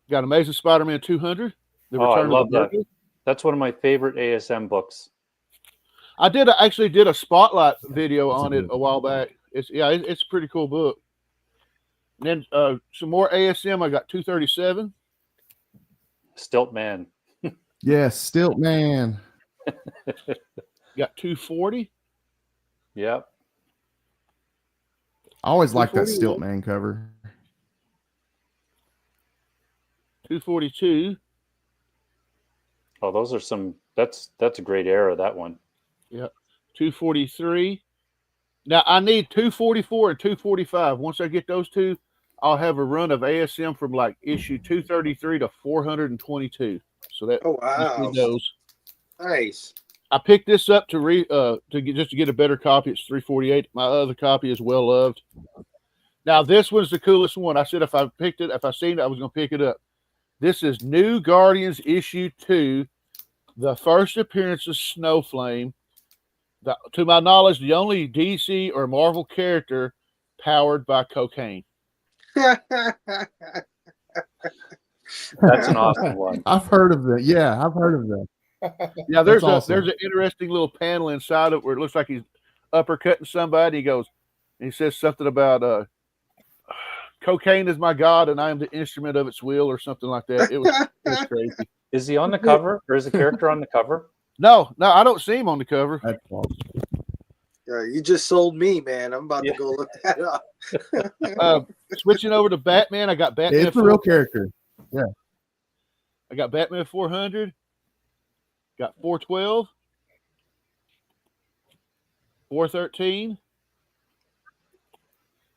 S6: Got Amazing Spider-Man 200.
S4: I love that. That's one of my favorite ASM books.
S6: I actually did a spotlight video on it a while back. It's a pretty cool book. And then some more ASM. I got 237.
S4: Stilt Man.
S3: Yes, Stilt Man.
S6: Got 240.
S4: Yep.
S3: I always like that Stilt Man cover.
S6: 242.
S4: Oh, those are some. That's a great era. That one.
S6: Yep. 243. Now I need 244 and 245. Once I get those two, I'll have a run of ASM from like issue 233 to 422. So that those.
S5: Nice.
S6: I picked this up to get a better copy. It's 348. My other copy is well loved. Now this one's the coolest one. I said if I seen it, I was going to pick it up. This is New Guardians issue 2, the first appearance of Snowflame. To my knowledge, the only DC or Marvel character powered by cocaine.
S4: That's an awesome one.
S3: I've heard of that. Yeah, I've heard of that.
S6: Yeah, there's an interesting little panel inside of it where it looks like he's uppercutting somebody. He says something about cocaine is my god and I am the instrument of its will or something like that. It was crazy.
S4: Is he on the cover or is the character on the cover?
S6: No, I don't see him on the cover.
S5: Yeah, you just sold me, man. I'm about to go look that up.
S6: Switching over to Batman, I got Batman.
S3: It's a real character. Yeah.
S6: I got Batman 400. Got 412. 413.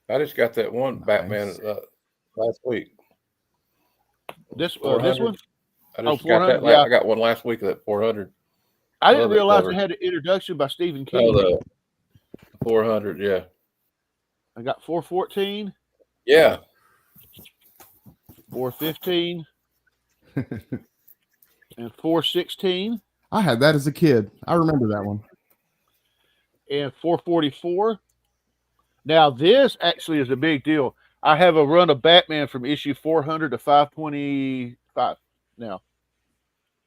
S8: I just got that one Batman last week.
S6: This one?
S8: I just got that. I got one last week of that 400.
S6: I didn't realize it had an introduction by Stephen King.
S8: Oh, the 400, yeah.
S6: I got 414,
S8: Yeah.
S6: 415, and 416,
S3: I had that as a kid. I remember that one.
S6: and 444. Now, this actually is a big deal. I have a run of Batman from issue 400 to 525 now.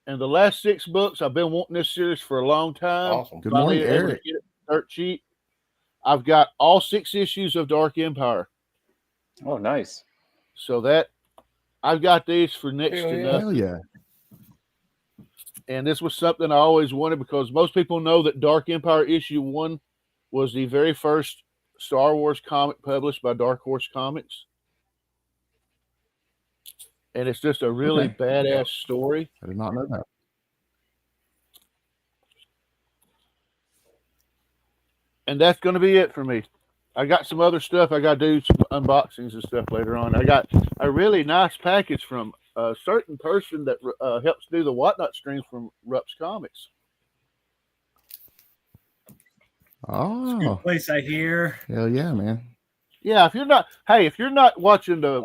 S6: And the last 6 books, I've been wanting this series for a long time.
S8: Awesome.
S3: Good
S6: Finally
S3: morning,
S6: able to
S3: Eric.
S6: get it dirt cheap. I've got all 6 issues of Dark Empire.
S4: Oh, nice.
S6: So that I've got these for next
S8: Hell
S6: to
S8: yeah.
S6: nothing.
S3: Hell yeah.
S6: And this was something I always wanted because most people know that Dark Empire issue 1 was the very first Star Wars comic published by Dark Horse Comics. And it's just a really badass story.
S3: I did not know that.
S6: And that's going to be it for me. I got some other stuff. I got to do some unboxings and stuff later on. I got a really nice package from a certain person that helps do the Whatnot streams from Rups Comics.
S3: Oh,
S9: Place I hear.
S3: hell yeah, man.
S6: Yeah, if you're not watching the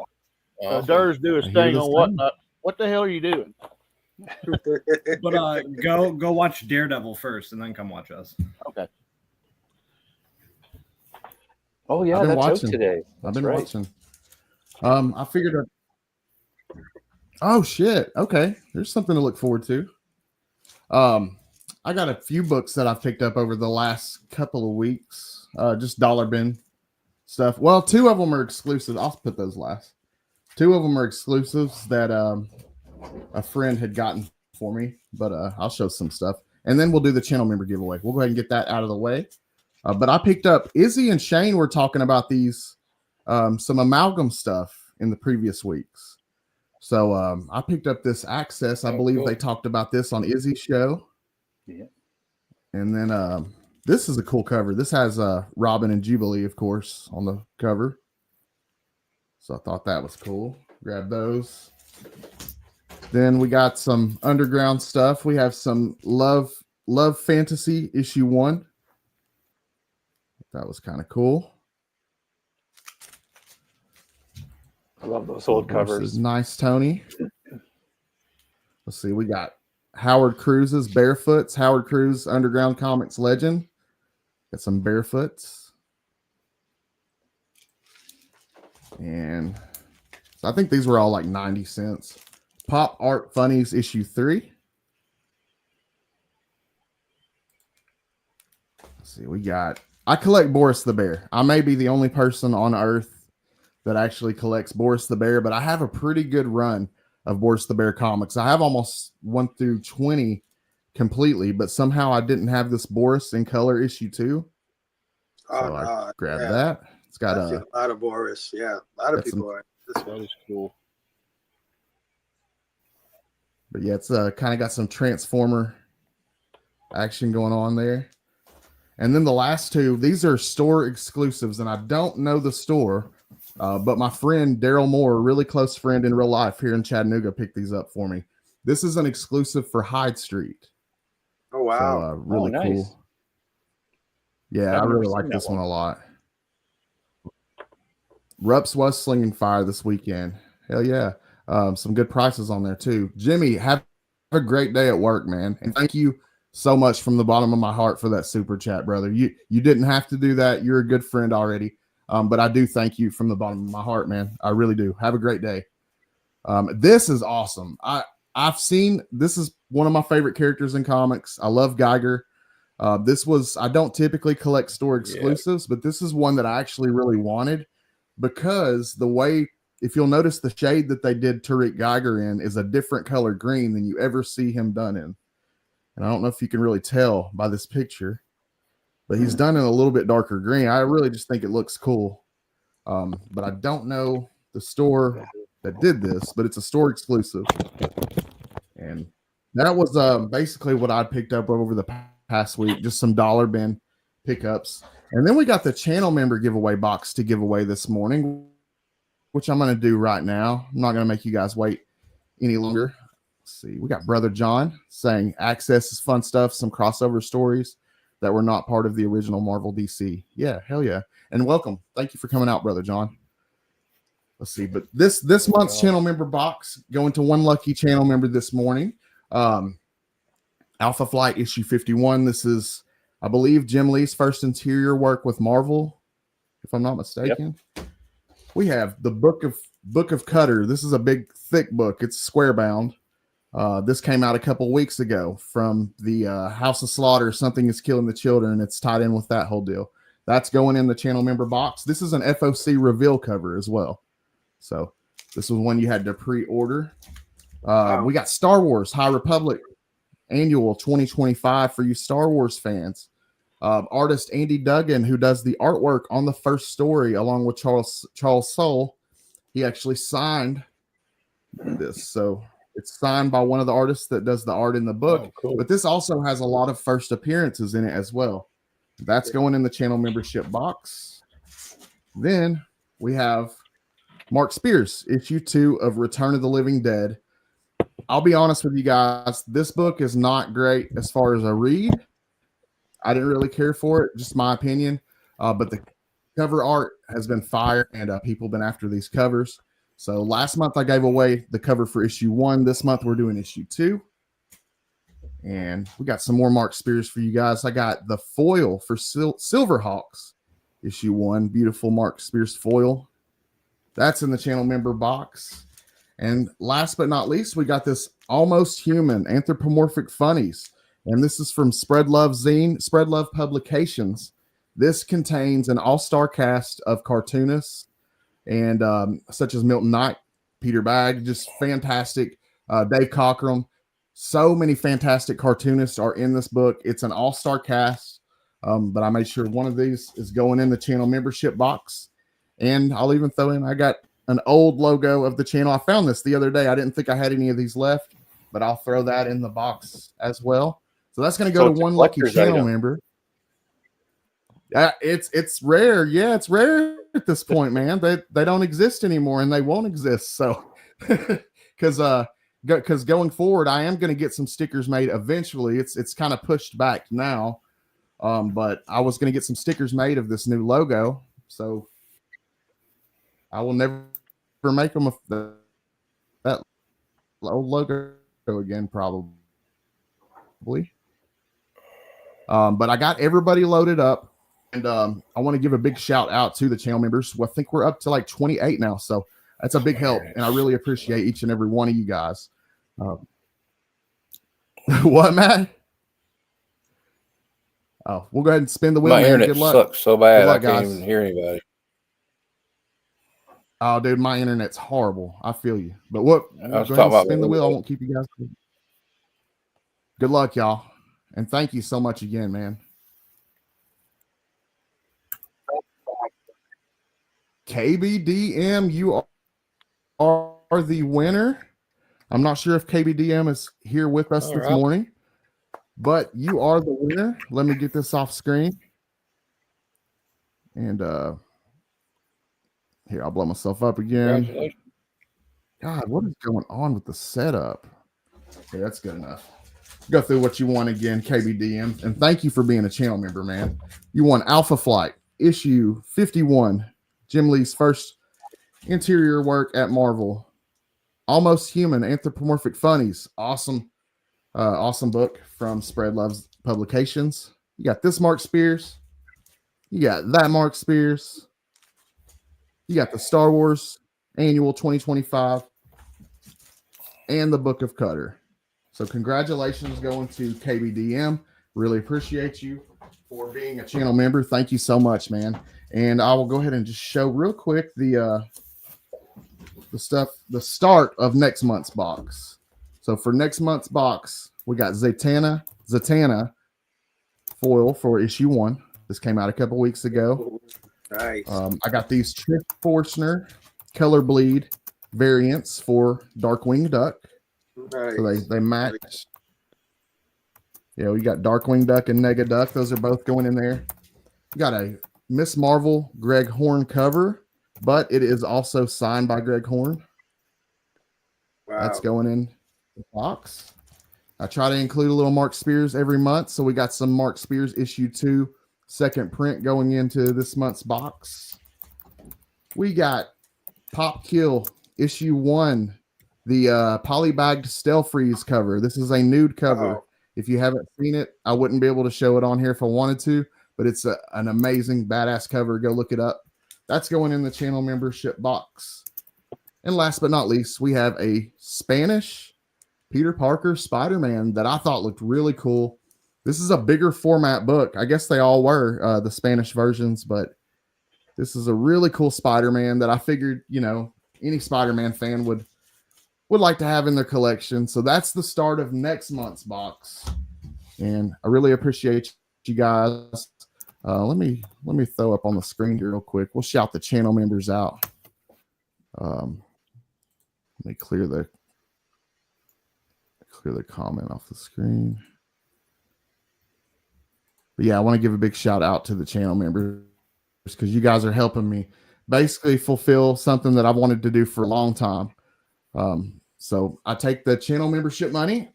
S8: Awesome.
S6: Durs do his
S3: I hear
S6: thing
S3: this
S6: on
S3: thing.
S6: Whatnot, what the hell are you doing?
S9: But go watch Daredevil first and then come watch us.
S6: Okay.
S4: Oh yeah,
S3: I've been
S4: that's out
S3: watching.
S4: today.
S3: I've been
S4: right.
S3: watching. I figured. Oh shit. Okay, there's something to look forward to. I got a few books that I've picked up over the last couple of weeks. Just dollar bin stuff. Well, 2 of them are exclusive. I'll put those last. 2 of them are exclusives that a friend had gotten for me, but I'll show some stuff, and then we'll do the channel member giveaway. We'll go ahead and get that out of the way. But I picked up Izzy and Shane were talking about these some amalgam stuff in the previous weeks. So I picked up this Access. I believe
S8: cool.
S3: they talked about this on Izzy's show.
S4: Yeah.
S3: And then this is a cool cover. This has Robin and Jubilee, of course, on the cover. So I thought that was cool. Grab those. Then we got some underground stuff. We have some Love Fantasy issue 1. That was kind of cool.
S4: I love those old
S3: This
S4: covers.
S3: is nice, Tony. Let's see. We got Howard Cruz's Barefoots. Howard Cruz, Underground Comics legend. Got some Barefoots. And so I think these were all like 90 cents. Pop Art Funnies issue 3. Let's see. We got... I collect Boris the Bear. I may be the only person on earth that actually collects Boris the Bear, but I have a pretty good run of Boris the Bear comics. I have almost 1 through 20 completely, but somehow I didn't have this Boris in color issue 2.
S5: Oh,
S3: So I
S5: no.
S3: grabbed
S5: Yeah.
S3: that. It's got
S5: I feel a lot of Boris. Yeah, a lot of
S3: got some-
S5: people are. This one.
S6: That is cool.
S3: but yeah, it's kind of got some Transformer action going on there. And then the last 2, these are store exclusives, and I don't know the store, but my friend Daryl Moore, a really close friend in real life here in Chattanooga, picked these up for me. This is an exclusive for Hyde Street.
S5: Oh wow!
S3: So, really
S4: nice.
S3: cool. Yeah,
S4: I've
S3: I
S4: never
S3: really
S4: seen
S3: like
S4: that
S3: this one
S4: one.
S3: a lot. Rups was slinging fire this weekend. Hell yeah. Some good prices on there too. Jimmy, have a great day at work, man. And thank you so much from the bottom of my heart for that super chat, brother. You didn't have to do that. You're a good friend already. But I do thank you from the bottom of my heart, man. I really do. Have a great day. This is awesome. This is one of my favorite characters in comics. I love Geiger. I don't typically collect store exclusives, but this is one that I actually really wanted because if you'll notice, the shade that they did Tariq Geiger in is a different color green than you ever see him done in. And I don't know if you can really tell by this picture, but he's done in a little bit darker green. I really just think it looks cool. But I don't know the store that did this, but it's a store exclusive. And that was basically what I picked up over the past week, just some dollar bin pickups. And then we got the channel member giveaway box to give away this morning, which I'm going to do right now. I'm not going to make you guys wait any longer. Let's see. We got Brother John saying Access is fun stuff, some crossover stories. that were not part of the original Marvel DC. Yeah, hell yeah. And welcome. Thank you for coming out, Brother John. Let's see. But this month's channel member box going to one lucky channel member this morning. Alpha Flight issue 51. This is, I believe, Jim Lee's first interior work with Marvel, if I'm not mistaken. Yep. We have the Book of Cutter. This is a big, thick book. It's square bound. This came out a couple weeks ago from the House of Slaughter. Something is killing the children. It's tied in with that whole deal. That's going in the channel member box. This is an FOC reveal cover as well. So this was one you had to pre-order. We got Star Wars High Republic Annual 2025 for you Star Wars fans. Artist Andy Duggan, who does the artwork on the first story along with Charles Soule, he actually signed this. So it's signed by one of the artists that does the art in the book. Oh, cool. But this also has a lot of first appearances in it as well. That's going in the channel membership box. Then we have Mark Spears, issue 2 of Return of the Living Dead. I'll be honest with you guys. This book is not great as far as a read. I didn't really care for it, just my opinion. But the cover art has been fire, and people have been after these covers. So last month I gave away the cover for issue 1. This month we're doing issue 2. And we got some more Mark Spears for you guys. I got the foil for Silverhawks, issue 1. Beautiful Mark Spears foil. That's in the channel member box. And last but not least, we got this Almost Human Anthropomorphic Funnies. And this is from Spread Love Zine, Spread Love Publications. This contains an all-star cast of cartoonists, and such as Milton Knight, Peter Bagg, just fantastic. Dave Cockrum. So many fantastic cartoonists are in this book. It's an all-star cast, but I made sure one of these is going in the channel membership box. And I'll even throw in, I got an old logo of the channel. I found this the other day. I didn't think I had any of these left, but I'll throw that in the box as well. So that's going to go to one lucky channel member. It's rare. Yeah, it's rare at this point, man. They don't exist anymore, and they won't exist. So, because going forward, I am going to get some stickers made eventually. It's kind of pushed back now, but I was going to get some stickers made of this new logo. So I will never make them that old logo again, probably. But I got everybody loaded up, and I want to give a big shout out to the channel members. Well, I think we're up to like 28 now, so that's a big help, and I really appreciate each and every one of you guys. What, Matt? Oh, we'll go ahead and spin the wheel.
S8: My
S3: man.
S8: internet sucks so bad I can't even hear anybody.
S3: Oh, dude, my internet's horrible. I feel you. But what?
S8: I was
S3: go
S8: talking
S3: ahead and
S8: about
S3: spin the wheel. I won't keep you guys. Good luck, y'all. And thank you so much again, man. KBDM, you are the winner. I'm not sure if KBDM is here with us this morning, but you are the winner. Let me get this off screen. And here, I'll blow myself up again. God, what is going on with the setup? Okay, that's good enough. Go through what you won again, KBDM. And thank you for being a channel member, man. You won Alpha Flight, issue 51. Jim Lee's first interior work at Marvel. Almost Human, Anthropomorphic Funnies. Awesome. Awesome book from Spread Love Publications. You got this Mark Spears. You got that Mark Spears. You got the Star Wars Annual 2025 and the Book of Cutter. So congratulations going to KBDM. Really appreciate you for being a channel member. Thank you so much, man. And I will go ahead and just show real quick the start of next month's box. So for next month's box, we got Zatanna foil for issue 1. This came out a couple weeks ago.
S5: Nice.
S3: I got these Trick Forstner Color Bleed variants for Darkwing Duck. Nice. So they match. Yeah, we got Darkwing Duck and Nega Duck. Those are both going in there. We got a Miss Marvel Greg Horn cover, but it is also signed by Greg Horn. Wow. That's going in the box. I try to include a little Mark Spears every month. So we got some Mark Spears issue 2 second print going into this month's box. We got Pop Kill issue 1, the polybagged Stell Freeze cover. This is a nude cover.
S5: Uh-oh.
S3: If you haven't seen it, I wouldn't be able to show it on here if I wanted to, but it's an amazing badass cover. Go look it up. That's going in the channel membership box. And last but not least, we have a Spanish Peter Parker Spider-Man that I thought looked really cool. This is a bigger format book. I guess they all were the Spanish versions, but this is a really cool Spider-Man that I figured, you know, any Spider-Man fan would like to have in their collection. So that's the start of next month's box. And I really appreciate you guys. Let me throw up on the screen here real quick. We'll shout the channel members out. Let me clear the comment off the screen. But yeah, I want to give a big shout out to the channel members because you guys are helping me basically fulfill something that I've wanted to do for a long time. So I take the channel membership money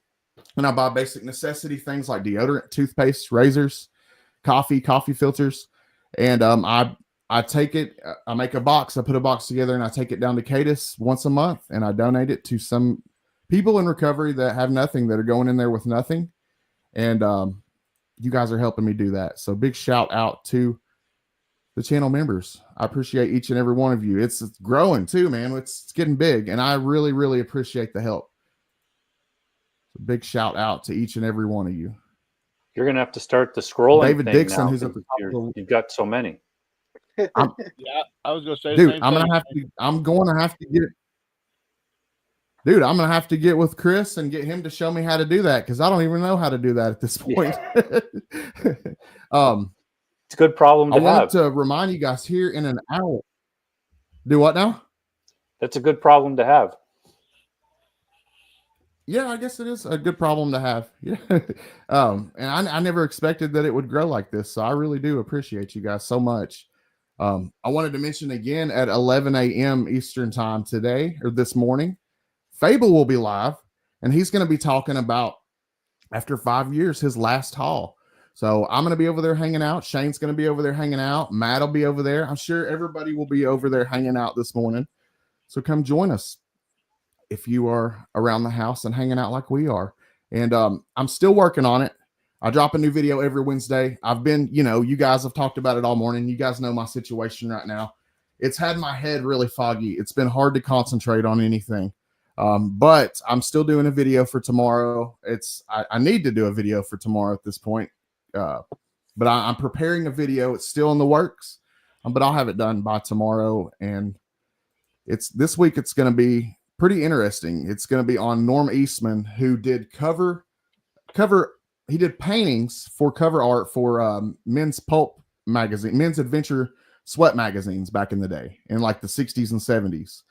S3: and I buy basic necessity things like deodorant, toothpaste, razors, coffee filters. And I take it, I make a box, I put a box together and I take it down to Cadis once a month and I donate it to some people in recovery that have nothing, that are going in there with nothing. And you guys are helping me do that. So big shout out to the channel members. I appreciate each and every one of you. It's growing too, man. It's getting big. And I really, really appreciate the help. So big shout out to each and every one of you.
S4: You're going to have to start the scrolling
S3: David
S4: thing
S3: Dixon,
S4: now,
S3: who's at the top.
S4: you've got so many.
S6: Yeah, I was going to say,
S3: dude, I'm going to have to get with Chris and get him to show me how to do that, because I don't even know how to do that at this point.
S4: It's a good problem to have.
S3: I wanted to remind you guys here in an hour. Do what now?
S4: That's a good problem to have.
S3: Yeah, I guess it is a good problem to have. Yeah. And I never expected that it would grow like this. So I really do appreciate you guys so much. I wanted to mention again at 11 a.m. Eastern time today, or this morning, Fable will be live, and he's going to be talking about, after 5 years, his last haul. So I'm going to be over there hanging out. Shane's going to be over there hanging out. Matt will be over there. I'm sure everybody will be over there hanging out this morning. So come join us if you are around the house and hanging out like we are. And I'm still working on it. I drop a new video every Wednesday. I've been, you guys have talked about it all morning. You guys know my situation right now. It's had my head really foggy. It's been hard to concentrate on anything. But I'm still doing a video for tomorrow. I need to do a video for tomorrow at this point. But I'm preparing a video. It's still in the works, but I'll have it done by tomorrow. And this week. It's going to be pretty interesting. It's going to be on Norm Eastman, who did cover. He did paintings for cover art for Men's Pulp magazine, Men's Adventure sweat magazines back in the day, in like the 60s and 70s.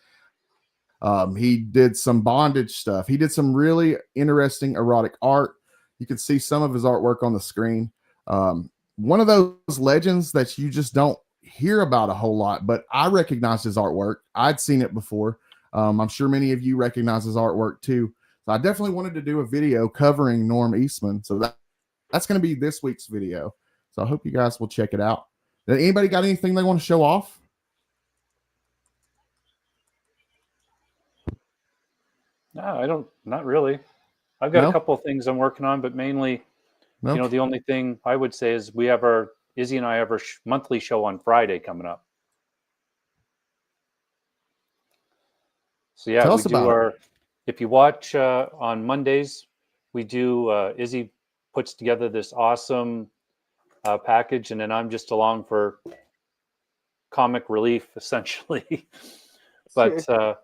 S3: He did some bondage stuff. He did some really interesting erotic art. You can see some of his artwork on the screen. One of those legends that you just don't hear about a whole lot, but I recognized his artwork. I'd seen it before. I'm sure many of you recognize his artwork too. So I definitely wanted to do a video covering Norm Eastman. So that's going to be this week's video. So I hope you guys will check it out. Anybody got anything they want to show off?
S4: No, I don't. Not really. I've got a couple of things I'm working on, but mainly, the only thing I would say is Izzy and I have our monthly show on Friday coming up. So yeah, we do if you watch on Mondays, we do, Izzy puts together this awesome package, and then I'm just along for comic relief, essentially. But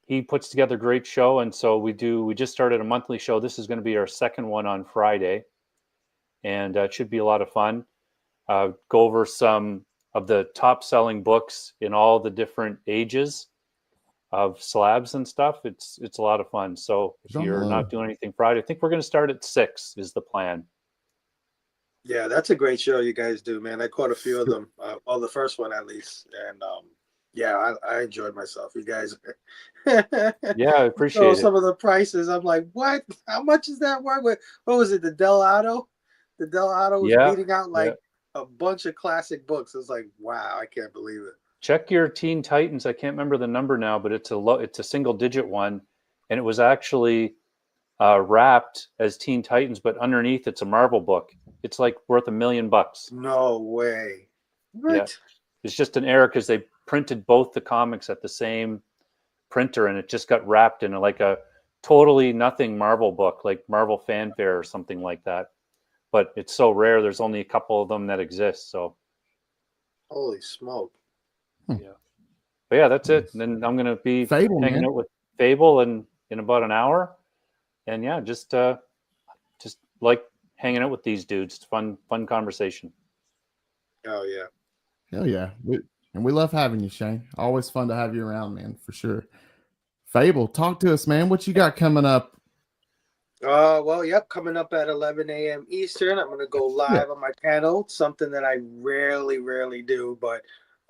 S4: he puts together a great show, and so we just started a monthly show. This is going to be our second one on Friday, and it should be a lot of fun. Go over some of the top-selling books in all the different ages of slabs and stuff. It's a lot of fun. So if you're not doing anything Friday, I think we're going to start at 6 is the plan.
S5: Yeah, that's a great show you guys do, man. I caught a few of them. Well, the first one at least, and Yeah, I enjoyed myself. You guys.
S4: Yeah, I appreciate
S5: some
S4: it.
S5: of the prices. I'm like, what? How much is that worth? What was it? The Del Auto? The Del Auto was
S4: Yeah,
S5: beating out
S4: yeah.
S5: like a bunch of classic books. It's like, wow, I can't believe it.
S4: Check your Teen Titans. I can't remember the number now, but it's a single digit one, and it was actually wrapped as Teen Titans, but underneath it's a Marvel book. It's like worth $1 million.
S5: No way.
S4: Yeah,
S5: What?
S4: it's just an error because they printed both the comics at the same printer, and it just got wrapped in like a totally nothing Marvel book, like Marvel Fanfare or something like that. But it's so rare. There's only a couple of them that exist. So
S5: Holy smoke.
S4: yeah, but yeah, that's it. And then I'm gonna be
S3: Fable,
S4: hanging
S3: man.
S4: out with Fable in about an hour, and yeah, just like hanging out with these dudes. It's fun conversation.
S5: Oh yeah.
S3: Hell yeah. And we love having you, Shane. Always fun to have you around, man, for sure. Fable, talk to us, man. What you got coming up?
S5: Well, yep, coming up at 11 a.m. Eastern. I'm going to go live on my channel. It's something that I rarely do, but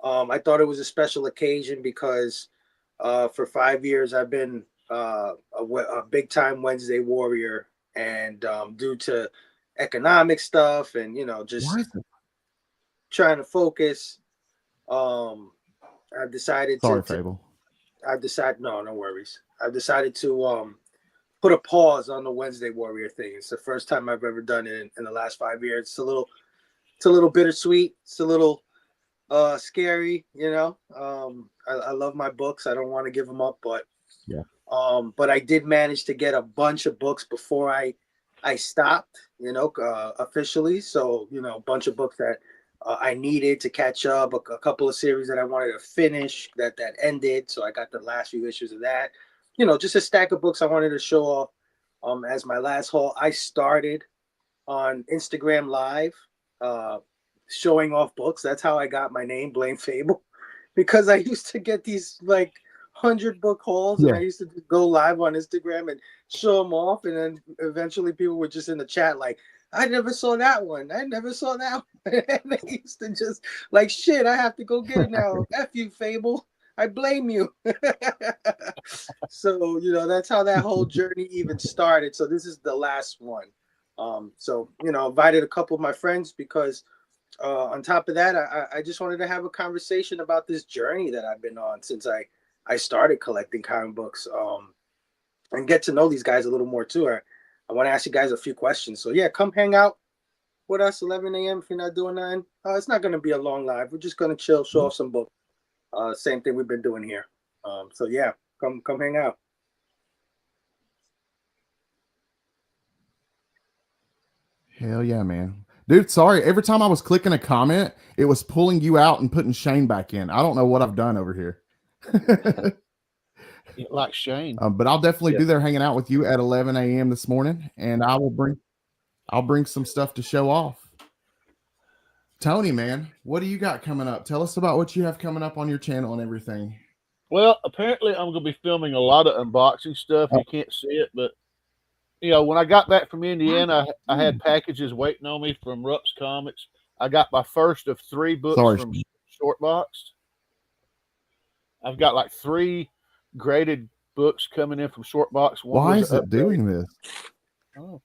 S5: I thought it was a special occasion because for 5 years I've been a big time Wednesday warrior, and due to economic stuff and just trying to focus, I've decided
S3: Sorry, Fable.
S5: no worries. I've decided to put a pause on the Wednesday Warrior thing. It's the first time I've ever done it in the last 5 years. It's a little bittersweet. It's a little scary, I love my books. I don't want to give them up, but but I did manage to get a bunch of books before I stopped, officially. So, a bunch of books that I needed to catch up, a couple of series that I wanted to finish that ended. So I got the last few issues of that. Just a stack of books I wanted to show off as my last haul. I started on Instagram Live showing off books. That's how I got my name, Blame Fable, because I used to get these like 100-book hauls, and I used to go live on Instagram and show them off, and then eventually people were just in the chat like, I never saw that one. I never saw that one. And they used to just like, shit, I have to go get it now. F you, Fable. I blame you. So, that's how that whole journey even started. So this is the last one. So, invited a couple of my friends because on top of that, I just wanted to have a conversation about this journey that I've been on since I started collecting comic books, and get to know these guys a little more too. I want to ask you guys a few questions. So yeah, come hang out with us 11 a.m. if you're not doing nothing. It's not going to be a long live. We're just going to chill, show off some books. Same thing we've been doing here. So yeah, come hang out.
S3: Hell yeah, man. Dude, sorry. Every time I was clicking a comment, it was pulling you out and putting Shane back in. I don't know what I've done over here.
S6: Like Shane.
S3: But I'll definitely be there hanging out with you at 11 a.m. this morning, and I'll bring some stuff to show off. Tony, man, what do you got coming up? Tell us about what you have coming up on your channel and everything.
S6: Well, apparently I'm going to be filming a lot of unboxing stuff. You can't see it, but when I got back from Indiana, I had packages waiting on me from Rupp's Comics. I got my first of 3 books from Shortboxed. I've got like 3 graded books coming in from Shortbox.
S3: Why is it doing this?
S6: Oh.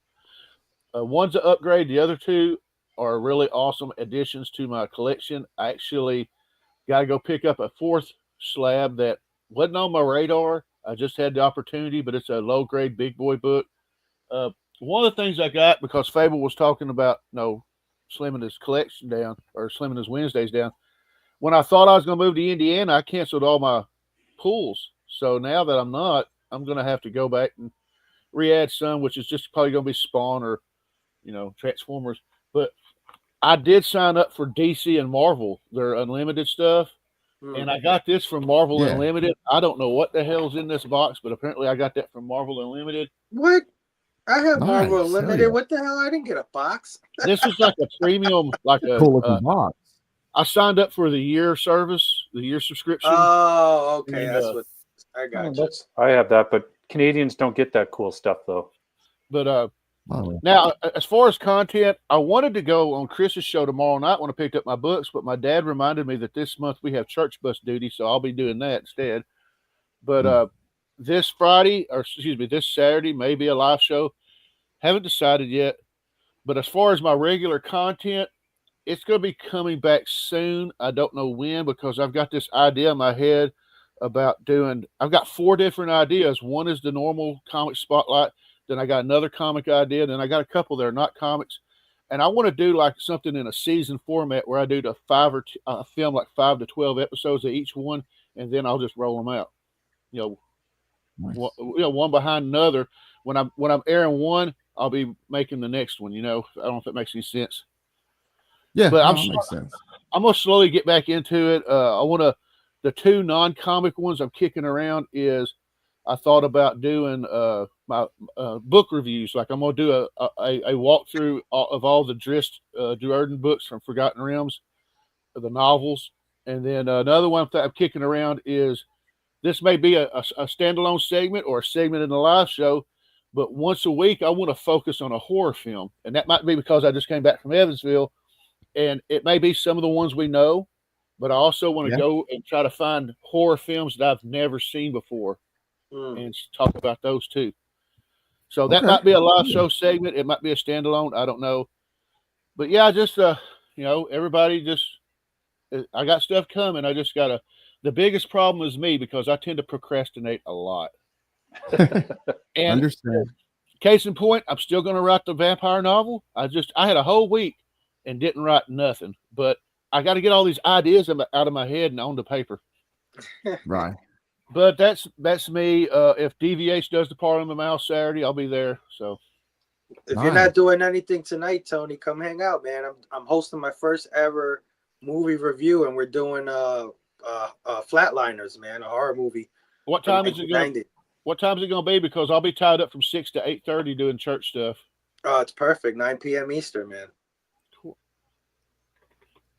S6: One's an upgrade. The other 2 are really awesome additions to my collection. I actually got to go pick up a 4th slab that wasn't on my radar. I just had the opportunity, but it's a low grade big boy book. One of the things I got, because Fable was talking about slimming his collection down or slimming his Wednesdays down. When I thought I was going to move to Indiana, I canceled all my pools. So now that I'm not, I'm going to have to go back and re-add some, which is just probably going to be Spawn or Transformers. But I did sign up for DC and Marvel, their unlimited stuff. And I got this from Marvel Unlimited. I don't know what the hell's in this box, but apparently I got that from Marvel Unlimited.
S5: What? I have Marvel Unlimited. Yeah. What the hell? I didn't get a box.
S6: This is like a premium, like a
S3: box.
S6: I signed up for the year service, the year subscription.
S5: Oh, okay. That's what I got.
S4: I have that, but Canadians don't get that cool stuff though.
S6: But
S3: Oh,
S6: Now, as far as content, I wanted to go on Chris's show tomorrow night when I picked up my books, but my dad reminded me that this month we have church bus duty, so I'll be doing that instead. But this Friday, or excuse me, this Saturday may be a live show. Haven't decided yet. But as far as my regular content, it's going to be coming back soon. I don't know when, because I've got this idea in my head about I've got 4 different ideas. One is the normal comic spotlight. Then I got another comic idea. Then I got a couple that are not comics. And I want to do like something in a season format where I do film like 5 to 12 episodes of each one, and then I'll just roll them out. Nice. One behind another. When I'm airing one, I'll be making the next one. I don't know if that makes any sense.
S3: Yeah,
S6: but
S3: makes sense.
S6: I'm gonna slowly get back into it. The 2 non-comic ones I'm kicking around is I thought about doing my book reviews. Like I'm gonna do a walkthrough of all the Drew Erden books from Forgotten Realms, the novels, and then another one that I'm kicking around is this may be a standalone segment or a segment in the live show, but once a week I want to focus on a horror film, and that might be because I just came back from Evansville. And it may be some of the ones we know, but I also want to go and try to find horror films that I've never seen before and talk about those too. So that might be a live show segment. It might be a standalone. I don't know. But yeah, just, everybody I got stuff coming. I just got the biggest problem is me because I tend to procrastinate a lot. And
S3: understand.
S6: Case in point, I'm still going to write the vampire novel. I had a whole week and didn't write nothing, but I got to get all these ideas out of my head and onto paper.
S3: Right.
S6: But that's me. If DVH does the Parliament of the Mouse Saturday, I'll be there. So
S5: if you're not doing anything tonight, Tony, come hang out, man. I'm hosting my first ever movie review, and we're doing Flatliners, man, a horror movie.
S6: What time is it going to be? Because I'll be tied up from 6 to 8:30 doing church stuff.
S5: Oh, it's perfect. 9 p.m. Eastern, man.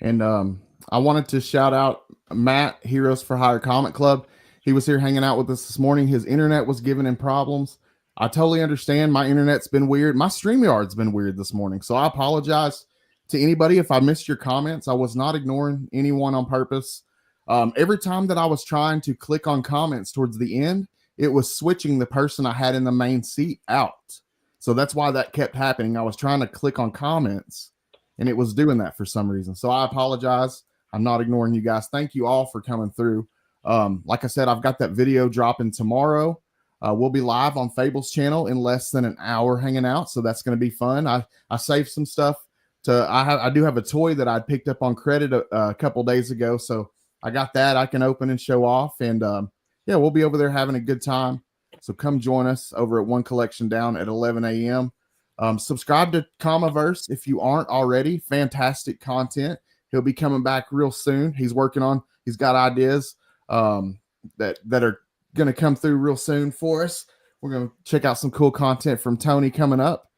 S3: And I wanted to shout out Matt, Heroes for Hire Comic Club. He was here hanging out with us this morning. His internet was giving him problems. I totally understand. My internet's been weird. My StreamYard's been weird this morning. So I apologize to anybody if I missed your comments. I was not ignoring anyone on purpose. Every time that I was trying to click on comments towards the end, it was switching the person I had in the main seat out. So that's why that kept happening. I was trying to click on comments, and it was doing that for some reason. So I apologize. I'm not ignoring you guys. Thank you all for coming through. Like I said, I've got that video dropping tomorrow. We'll be live on Fable's channel in less than an hour hanging out. So that's going to be fun. I saved some stuff. I do have a toy that I picked up on credit a couple days ago. So I got that I can open and show off. And we'll be over there having a good time. So come join us over at One Collection Down at 11 a.m. Subscribe to Comiverse if you aren't already. Fantastic content. He'll be coming back real soon. He's got ideas that are going to come through real soon for us. We're going to check out some cool content from Tony coming up.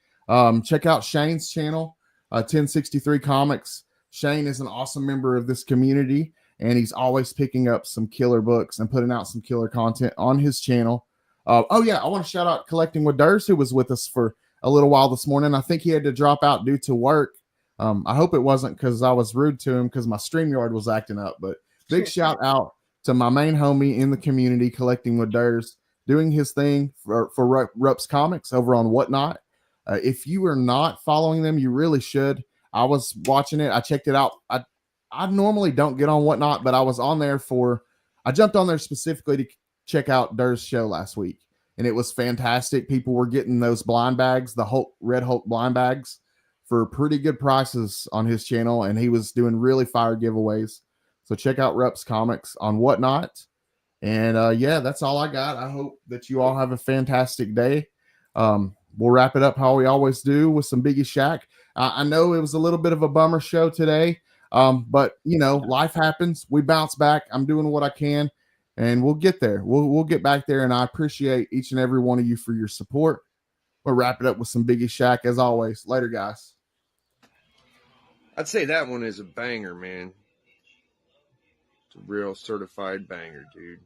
S3: Check out Shane's channel, 1063 Comics. Shane is an awesome member of this community, and he's always picking up some killer books and putting out some killer content on his channel. I want to shout out Collecting with Durs, who was with us for a little while this morning. I think he had to drop out due to work. I hope it wasn't because I was rude to him because my StreamYard was acting up. But big shout out to my main homie in the community, Collecting with Durs, doing his thing for Rups Comics over on Whatnot. If you are not following them, you really should. I was watching it. I checked it out. I normally don't get on Whatnot, but I was on there I jumped on there specifically to check out Durs' show last week. And it was fantastic. People were getting those blind bags, the Red Hulk blind bags, for pretty good prices on his channel. And he was doing really fire giveaways. So check out Rups Comics on Whatnot. And that's all I got. I hope that you all have a fantastic day. We'll wrap it up how we always do with some Biggie Shack. I know it was a little bit of a bummer show today. But life happens. We bounce back. I'm doing what I can. And we'll get there. We'll get back there, and I appreciate each and every one of you for your support. We'll wrap it up with some Biggie Shack as always. Later, guys.
S10: I'd say that one is a banger, man. It's a real certified banger, dude.